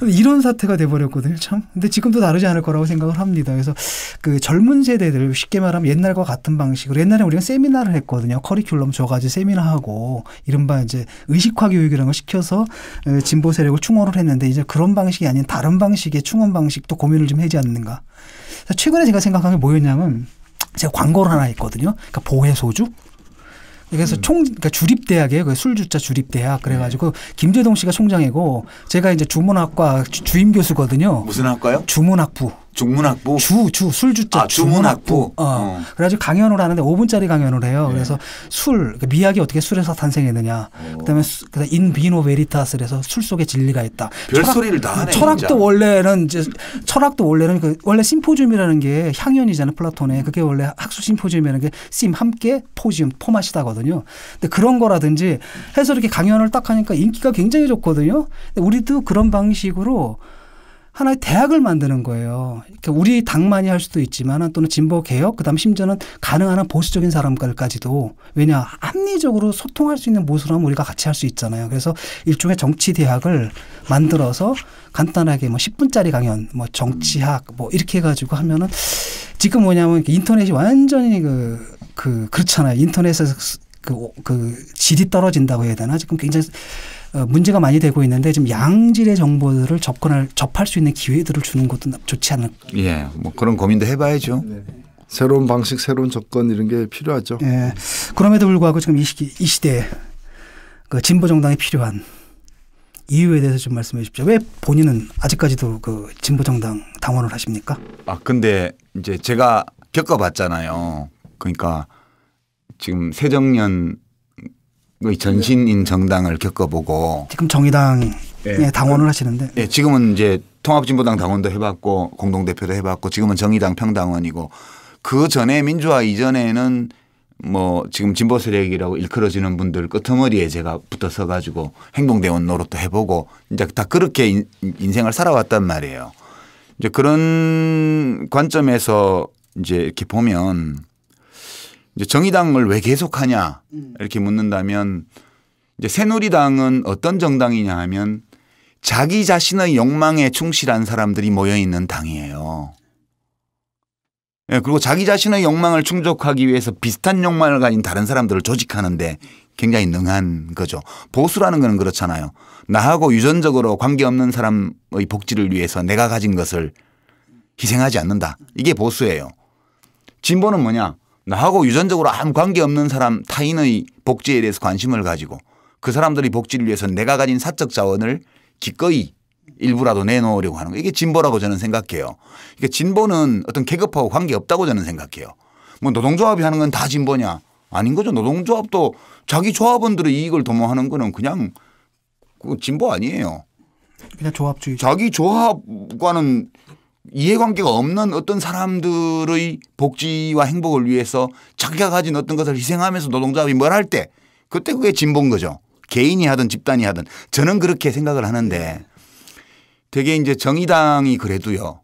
이런 사태가 돼버렸거든요. 참. 근데 지금도 다르지 않을 거라고 생각을 합니다. 그래서 그 젊은 세대들 쉽게 말하면 옛날과 같은 방식으로 옛날에 우리가 세미나를 했거든요. 커리큘럼 줘가지고 세미나하고 이른바 이제 의식화 교육이라는 걸 시켜서 진보 세력을 충원을 했는데 이제 그런 방식이 아닌 다른 방식의 충원 방식도 고민을 좀 하지 않는가. 최근에 제가 생각한 게 뭐였냐면 제가 광고를 하나 했거든요. 그러니까 보혜소주. 그래서 그러니까 주립대학이에요. 그 술주자 주립대학. 그래가지고 김재동 씨가 총장이고 제가 이제 주문학과 주임 교수거든요. 무슨 학과요? 주문학부. 중문학부? 술주자 주문학부. 그래가지고 강연을 하는데 5분짜리 강연을 해요. 그래서 그러니까 미학이 어떻게 술에서 탄생했느냐. 그다음에 인 비노 베리타스 그래서 술 속에 진리가 있다. 별소리를 다 하네. 철학도 원래는 원래 심포지움이라는 게 향연이잖아요. 플라톤의. 그게 원래 학술 심포지움이라는 게 심 함께 포지움 포마시다거든요. 근데 그런 거라든지 해서 이렇게 강연을 딱 하니까 인기가 굉장히 좋거든요. 근데 우리도 그런 방식으로 하나의 대학을 만드는 거예요. 그러니까 우리 당만이 할 수도 있지만 또는 진보 개혁 그다음 심지어는 가능한 한 보수적인 사람들까지도 왜냐 합리적으로 소통할 수 있는 모습을 하면 우리가 같이 할 수 있잖아요. 그래서 일종의 정치 대학을 만들어서 간단하게 10분짜리 강연 정치학 이렇게 해가지고 하면은 지금 뭐냐면 인터넷이 완전히 그렇잖아요. 인터넷에서 그 질이 떨어진다고 해야 되나 지금 굉장히 문제가 많이 되고 있는데 지금 양질의 정보들을 접할 수 있는 기회들을 주는 것도 좋지 않을까. 예, 그런 고민도 해봐야죠. 네. 새로운 방식, 새로운 접근 이런 게 필요하죠. 예. 그럼에도 불구하고 지금 이 시대에 그 진보 정당이 필요한 이유에 대해서 좀 말씀해 주십시오. 왜 본인은 아직까지도 그 진보 정당 당원을 하십니까? 근데 이제 제가 겪어봤잖아요. 그러니까 지금 새정년의 전신인 정당을 겪어보고 지금 정의당에 당원을 하시는데 네, 지금은 이제 통합진보당 당원도 해봤고 공동대표도 해봤고 지금은 정의당 평당원이고 그 전에 민주화 이전에는 뭐 지금 진보 세력이라고 일컬어지는 분들 끄트머리에 제가 붙어서 가지고 행동대원 노릇도 해보고 이제 다 그렇게 인생을 살아왔단 말이에요. 이제 그런 관점에서 이제 이렇게 보면 이제 정의당을 왜 계속하냐 이렇게 묻는다면 이제 새누리당은 어떤 정당이냐 하면 자기 자신의 욕망에 충실한 사람들이 모여 있는 당이에요. 예, 그리고 자기 자신의 욕망을 충족하기 위해서 비슷한 욕망을 가진 다른 사람들을 조직하는데 굉장히 능한 거죠. 보수라는 건 그렇잖아요. 나하고 유전적으로 관계없는 사람의 복지를 위해서 내가 가진 것을 희생하지 않는다. 이게 보수예요. 진보는 뭐냐? 나하고 유전적으로 아무 관계없는 사람 타인의 복지에 대해서 관심을 가지고 그 사람들의 복지를 위해서 내가 가진 사적 자원을 기꺼이 일부라도 내놓으려고 하는 거. 이게 진보라고 저는 생각해요. 그러니까 진보는 어떤 계급하고 관계없다고 저는 생각해요. 뭐 노동조합이 하는 건 다 진보냐? 아닌 거죠. 노동조합도 자기 조합원들의 이익을 도모하는 거는 그냥 진보 아니에요. 그냥 조합주의. 자기 조합과는 이해관계가 없는 어떤 사람들의 복지와 행복을 위해서 자기가 가진 어떤 것을 희생하면서 노동조합이 뭘 할 때 그때 그게 진보인 거죠. 개인이 하든 집단이 하든 저는 그렇게 생각을 하는데 되게 이제 정의당이 그래도요.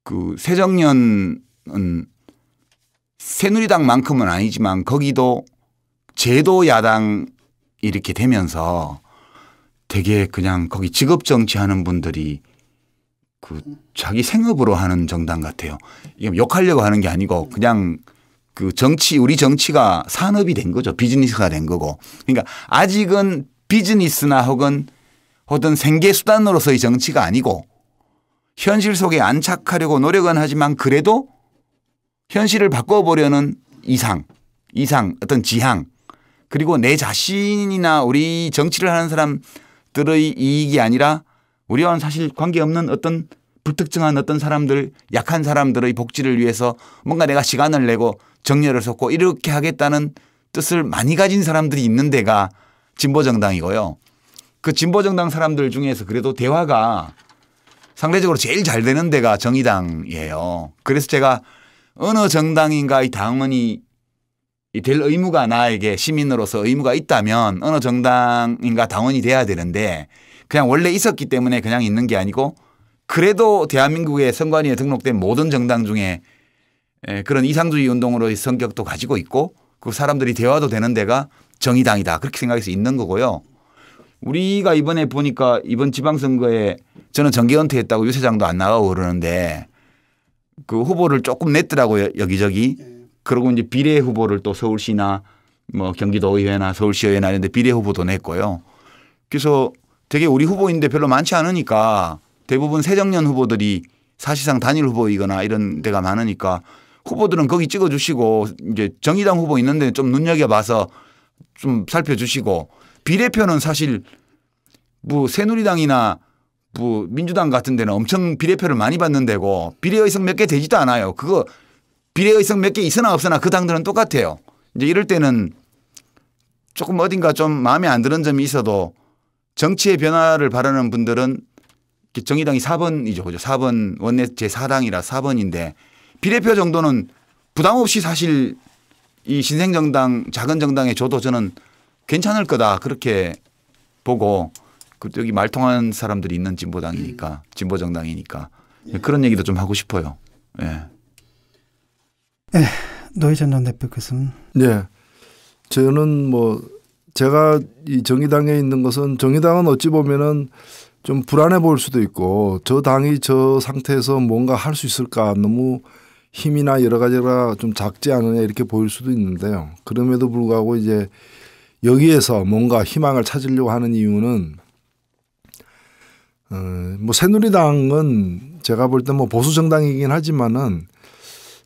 그 새정년은 새누리당만큼은 아니지만 거기도 제도 야당이 이렇게 되면서 되게 그냥 거기 직업 정치하는 분들이 그 자기 생업으로 하는 정당 같아요. 이게 욕하려고 하는 게 아니고 그냥 그 정치 우리 정치가 산업이 된 거죠. 비즈니스가 된 거고. 그러니까 아직은 비즈니스나 혹은 어떤 생계 수단으로서의 정치가 아니고 현실 속에 안착하려고 노력은 하지만 그래도 현실을 바꿔보려는 이상 어떤 지향 그리고 내 자신이나 우리 정치를 하는 사람들의 이익이 아니라 우리와는 사실 관계없는 어떤 불특정한 어떤 사람들 약한 사람들의 복지를 위해서 뭔가 내가 시간을 내고 정열을 쏟고 이렇게 하겠다는 뜻을 많이 가진 사람들이 있는 데가 진보정당이고요. 그 진보정당 사람들 중에서 그래도 대화가 상대적으로 제일 잘 되는 데가 정의당이에요. 그래서 제가 어느 정당인가의 당원이 될 의무가 나에게 시민으로서 의무가 있다면 어느 정당인가 당원이 돼야 되는데 그냥 원래 있었기 때문에 그냥 있는 게 아니고 그래도 대한민국의 선관위에 등록된 모든 정당 중에 그런 이상주의 운동으로의 성격도 가지고 있고 그 사람들이 대화도 되는 데가 정의당이다. 그렇게 생각해서 있는 거고요. 우리가 이번에 보니까 이번 지방선거에 저는 정계 은퇴했다고 유세장도 안 나가고 그러는데 그 후보를 조금 냈더라고요. 여기저기. 그리고 이제 비례 후보를 또 서울시나 뭐 경기도의회나 서울시의회나 이런 데 비례 후보도 냈고요. 그래서 되게 우리 후보인데 별로 많지 않으니까 대부분 새정년 후보들이 사실상 단일 후보이거나 이런 데가 많으니까 후보들은 거기 찍어주시고 이제 정의당 후보 있는데 좀 눈여겨봐서 좀 살펴주시고 비례표는 사실 뭐 새누리당이나 뭐 민주당 같은 데는 엄청 비례표를 많이 받는 데고 비례의석 몇 개 되지도 않아요. 그거 비례의석 몇 개 있으나 없으나 그 당들은 똑같아요. 이제 이럴 때는 조금 어딘가 좀 마음에 안 드는 점이 있어도 정치의 변화를 바라는 분들은 정의당이 4번이죠. 그죠? 4번 원내 제4당이라 4번인데 비례표 정도는 부담 없이 사실 이 신생정당 작은 정당에 줘도 저는 괜찮을 거다 그렇게 보고 여기 말 통하는 사람들이 있는 진보당이니까 진보정당이니까 그런 얘기도 좀 하고 싶어요. 예. 네. 노회찬 전 대표께서는. 네. 저는 뭐 제가 이 정의당에 있는 것은 정의당은 어찌 보면은 좀 불안해 보일 수도 있고 저 당이 저 상태에서 뭔가 할 수 있을까 너무 힘이나 여러 가지가 좀 작지 않으냐 이렇게 보일 수도 있는데요. 그럼에도 불구하고 이제 여기에서 뭔가 희망을 찾으려고 하는 이유는 뭐 새누리당은 제가 볼 때 뭐 보수 정당이긴 하지만은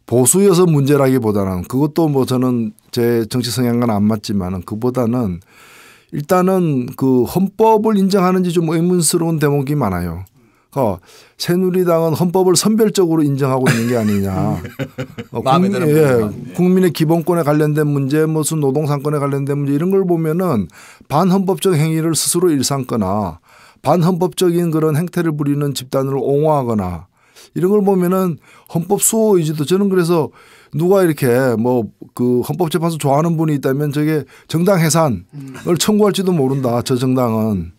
보수여서 문제라기보다는 그것도 뭐 저는 제 정치 성향과는 안 맞지만은 그보다는 일단은 그 헌법을 인정하는지 좀 의문스러운 대목이 많아요. 새누리당은 헌법을 선별적으로 인정하고 있는 게 아니냐. 마음에 드는 국민의 기본권에 관련된 문제, 무슨 노동상권에 관련된 문제 이런 걸 보면은 반헌법적 행위를 스스로 일삼거나 반헌법적인 그런 행태를 부리는 집단을 옹호하거나 이런 걸 보면은 헌법 수호 의지도 저는 그래서 누가 이렇게 뭐 그 헌법재판소 좋아하는 분이 있다면 저게 정당 해산을 청구할지도 모른다. 저 정당은.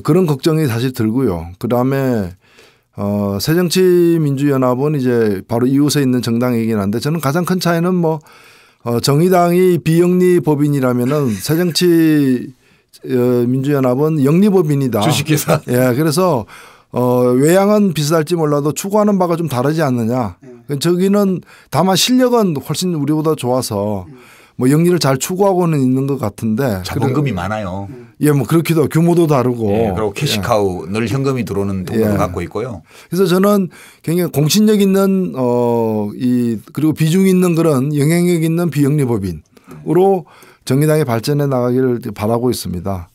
그런 걱정이 사실 들고요. 그다음에 새정치민주연합은 이제 바로 이웃에 있는 정당이긴 한데 저는 가장 큰 차이는 뭐 정의당이 비영리 법인이라면은 새정치민주연합은 영리 법인이다. 주식회사. 예, 그래서 외양은 비슷할지 몰라도 추구하는 바가 좀 다르지 않느냐. 저기는 다만 실력은 훨씬 우리보다 좋아서 뭐 영리를 잘 추구하고는 있는 것 같은데. 자본금이 많아요. 예, 뭐 그렇기도 하고 규모도 다르고. 예, 그리고 캐시카우 늘 현금이 들어오는 동력을 갖고 있고요. 그래서 저는 굉장히 공신력 있는 그리고 비중 있는 그런 영향력 있는 비영리 법인으로 정의당이 발전해 나가기를 바라고 있습니다.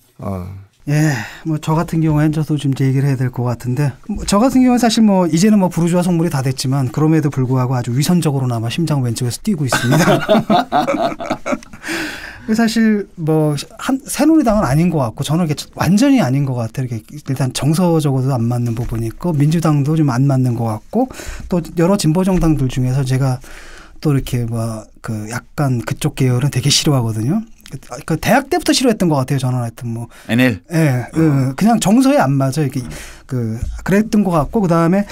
예, 뭐 저 같은 경우에는 저도 좀 이제 얘기를 해야 될 것 같은데, 저 같은 경우는 사실 뭐 이제는 뭐 부르주아 속물이 다 됐지만 그럼에도 불구하고 아주 위선적으로나마 심장 왼쪽에서 뛰고 있습니다. 사실 뭐 새누리당은 아닌 것 같고 저는 이게 완전히 아닌 것 같아요. 이렇게 일단 정서적으로도 안 맞는 부분이 있고 민주당도 좀 안 맞는 것 같고 또 여러 진보 정당들 중에서 제가 또 이렇게 뭐 그 약간 그쪽 계열은 되게 싫어하거든요. 그 대학 때부터 싫어했던 것 같아요. 저는 하여튼 뭐 NL. 예, 그냥 정서에 안 맞아요. 이렇게 그랬던 것 같고 그다음에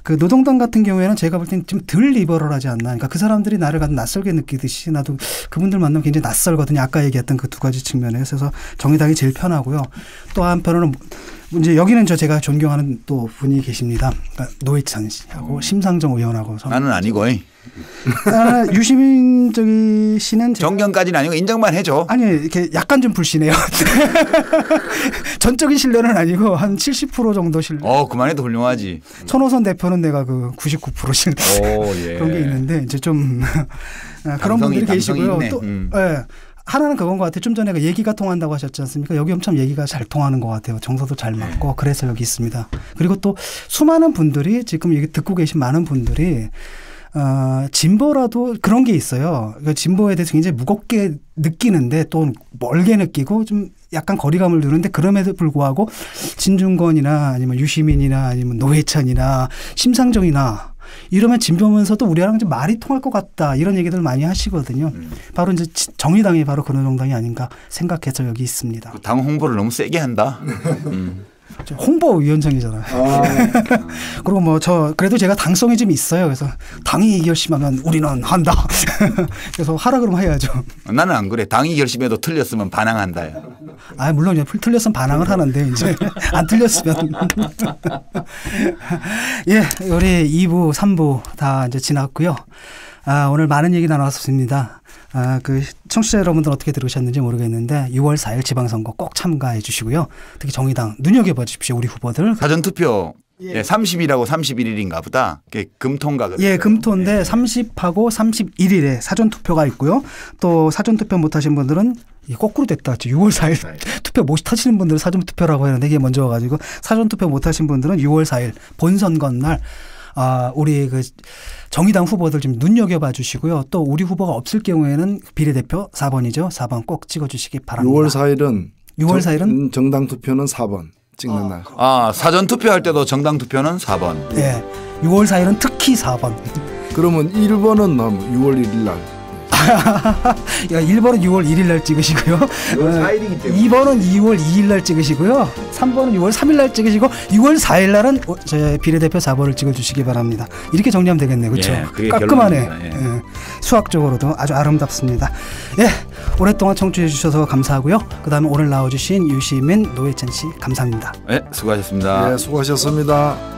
그 노동당 같은 경우에는 제가 볼 때는 좀 덜 리버럴하지 않나. 그러니까 그 사람들이 나를 가도 낯설게 느끼듯이 나도 그분들 만나면 굉장히 낯설거든요. 아까 얘기했던 그 두 가지 측면에서. 그래서 정의당이 제일 편하고요. 또 한편으로는 이제 여기는 제가 존경하는 또 분이 계십니다. 그러니까 노회찬 씨하고 심상정 의원하고. 나는 아니고. 유시민 씨는 존경까지는 아니고 인정만 해줘. 아니 이렇게 약간 좀 불신해요. 전적인 신뢰는 아니고 한 70% 정도 신뢰. 그만해도 훌륭하지. 천호선 대표는 내가 그 99% 신뢰. 예. 그런 게 있는데 이제 좀 그런 분들이 계시고요. 또 예. 하나는 그건 것 같아요. 좀 전에 얘기가 통한다고 하셨지 않습니까? 여기 엄청 얘기가 잘 통하는 것 같아요. 정서도 잘 맞고 그래서 여기 있습니다. 그리고 또 수많은 분들이 지금 여기 듣고 계신 많은 분들이 진보라도 그런 게 있어요. 그러니까 진보에 대해서 굉장히 무겁게 느끼는데 또 멀게 느끼고 좀 약간 거리감을 두는데 그럼에도 불구하고 진중권이나 아니면 유시민이나 아니면 노회찬이나 심상정이나 이러면 진보면서도 우리랑 좀 말이 통할 것 같다 이런 얘기들 많이 하시거든요. 바로 이제 정의당이 바로 그런 정당이 아닌가 생각해서 여기 있습니다. 당 홍보를 너무 세게 한다. 홍보위원장이잖아요. 그리고 뭐 그래도 제가 당성이 좀 있어요. 그래서 당이 결심하면 우리는 한다. 그래서 하라 그러면 해야죠. 나는 안 그래. 당이 결심해도 틀렸으면 반항한다. 물론 틀렸으면 반항을 하는데 이제 안 틀렸으면. 예, 우리 2부, 3부 다 이제 지났고요. 오늘 많은 얘기 나눴습니다. 그 청취자 여러분들 어떻게 들으셨는지 모르겠는데 6월 4일 지방선거 꼭 참가해 주시고요. 특히 정의당 눈여겨봐 주십시오. 우리 후보들. 사전투표 30일하고 31일인가 보다. 금토인가 그래요. 예, 금토인데 30하고 31일에 사전투표가 있고요. 또 사전투표 못하신 분들은 거꾸로 됐다. 6월 4일 투표 못 하시는 분들은 사전투표라고 했는데 이게 먼저 와가지고 사전투표 못하신 분들은 6월 4일 본선거 날 우리 그 정의당 후보들 좀 눈여겨봐 주시고요. 또 우리 후보가 없을 경우에는 비례대표 4번이죠. 4번 꼭 찍어주시기 바랍니다. 6월 4일은 정당 투표는 4번 찍는 날. 사전 투표할 때도 정당 투표는 4번. 네. 6월 4일은 특히 4번. 그러면 1번은 6월 1일 날. 1번은 6월 1일 날 찍으시고요. 2번은 2월 2일 날 찍으시고요. 3번은 6월 3일 날 찍으시고 6월 4일 날은 제 비례대표 4번을 찍어주시기 바랍니다. 이렇게 정리하면 되겠네요. 그렇죠? 예, 깔끔하네. 예. 수학적으로도 아주 아름답습니다. 예, 오랫동안 청취해 주셔서 감사하고요. 그다음에 오늘 나와주신 유시민, 노회찬 씨 감사합니다. 네, 수고하셨습니다. 네, 수고하셨습니다.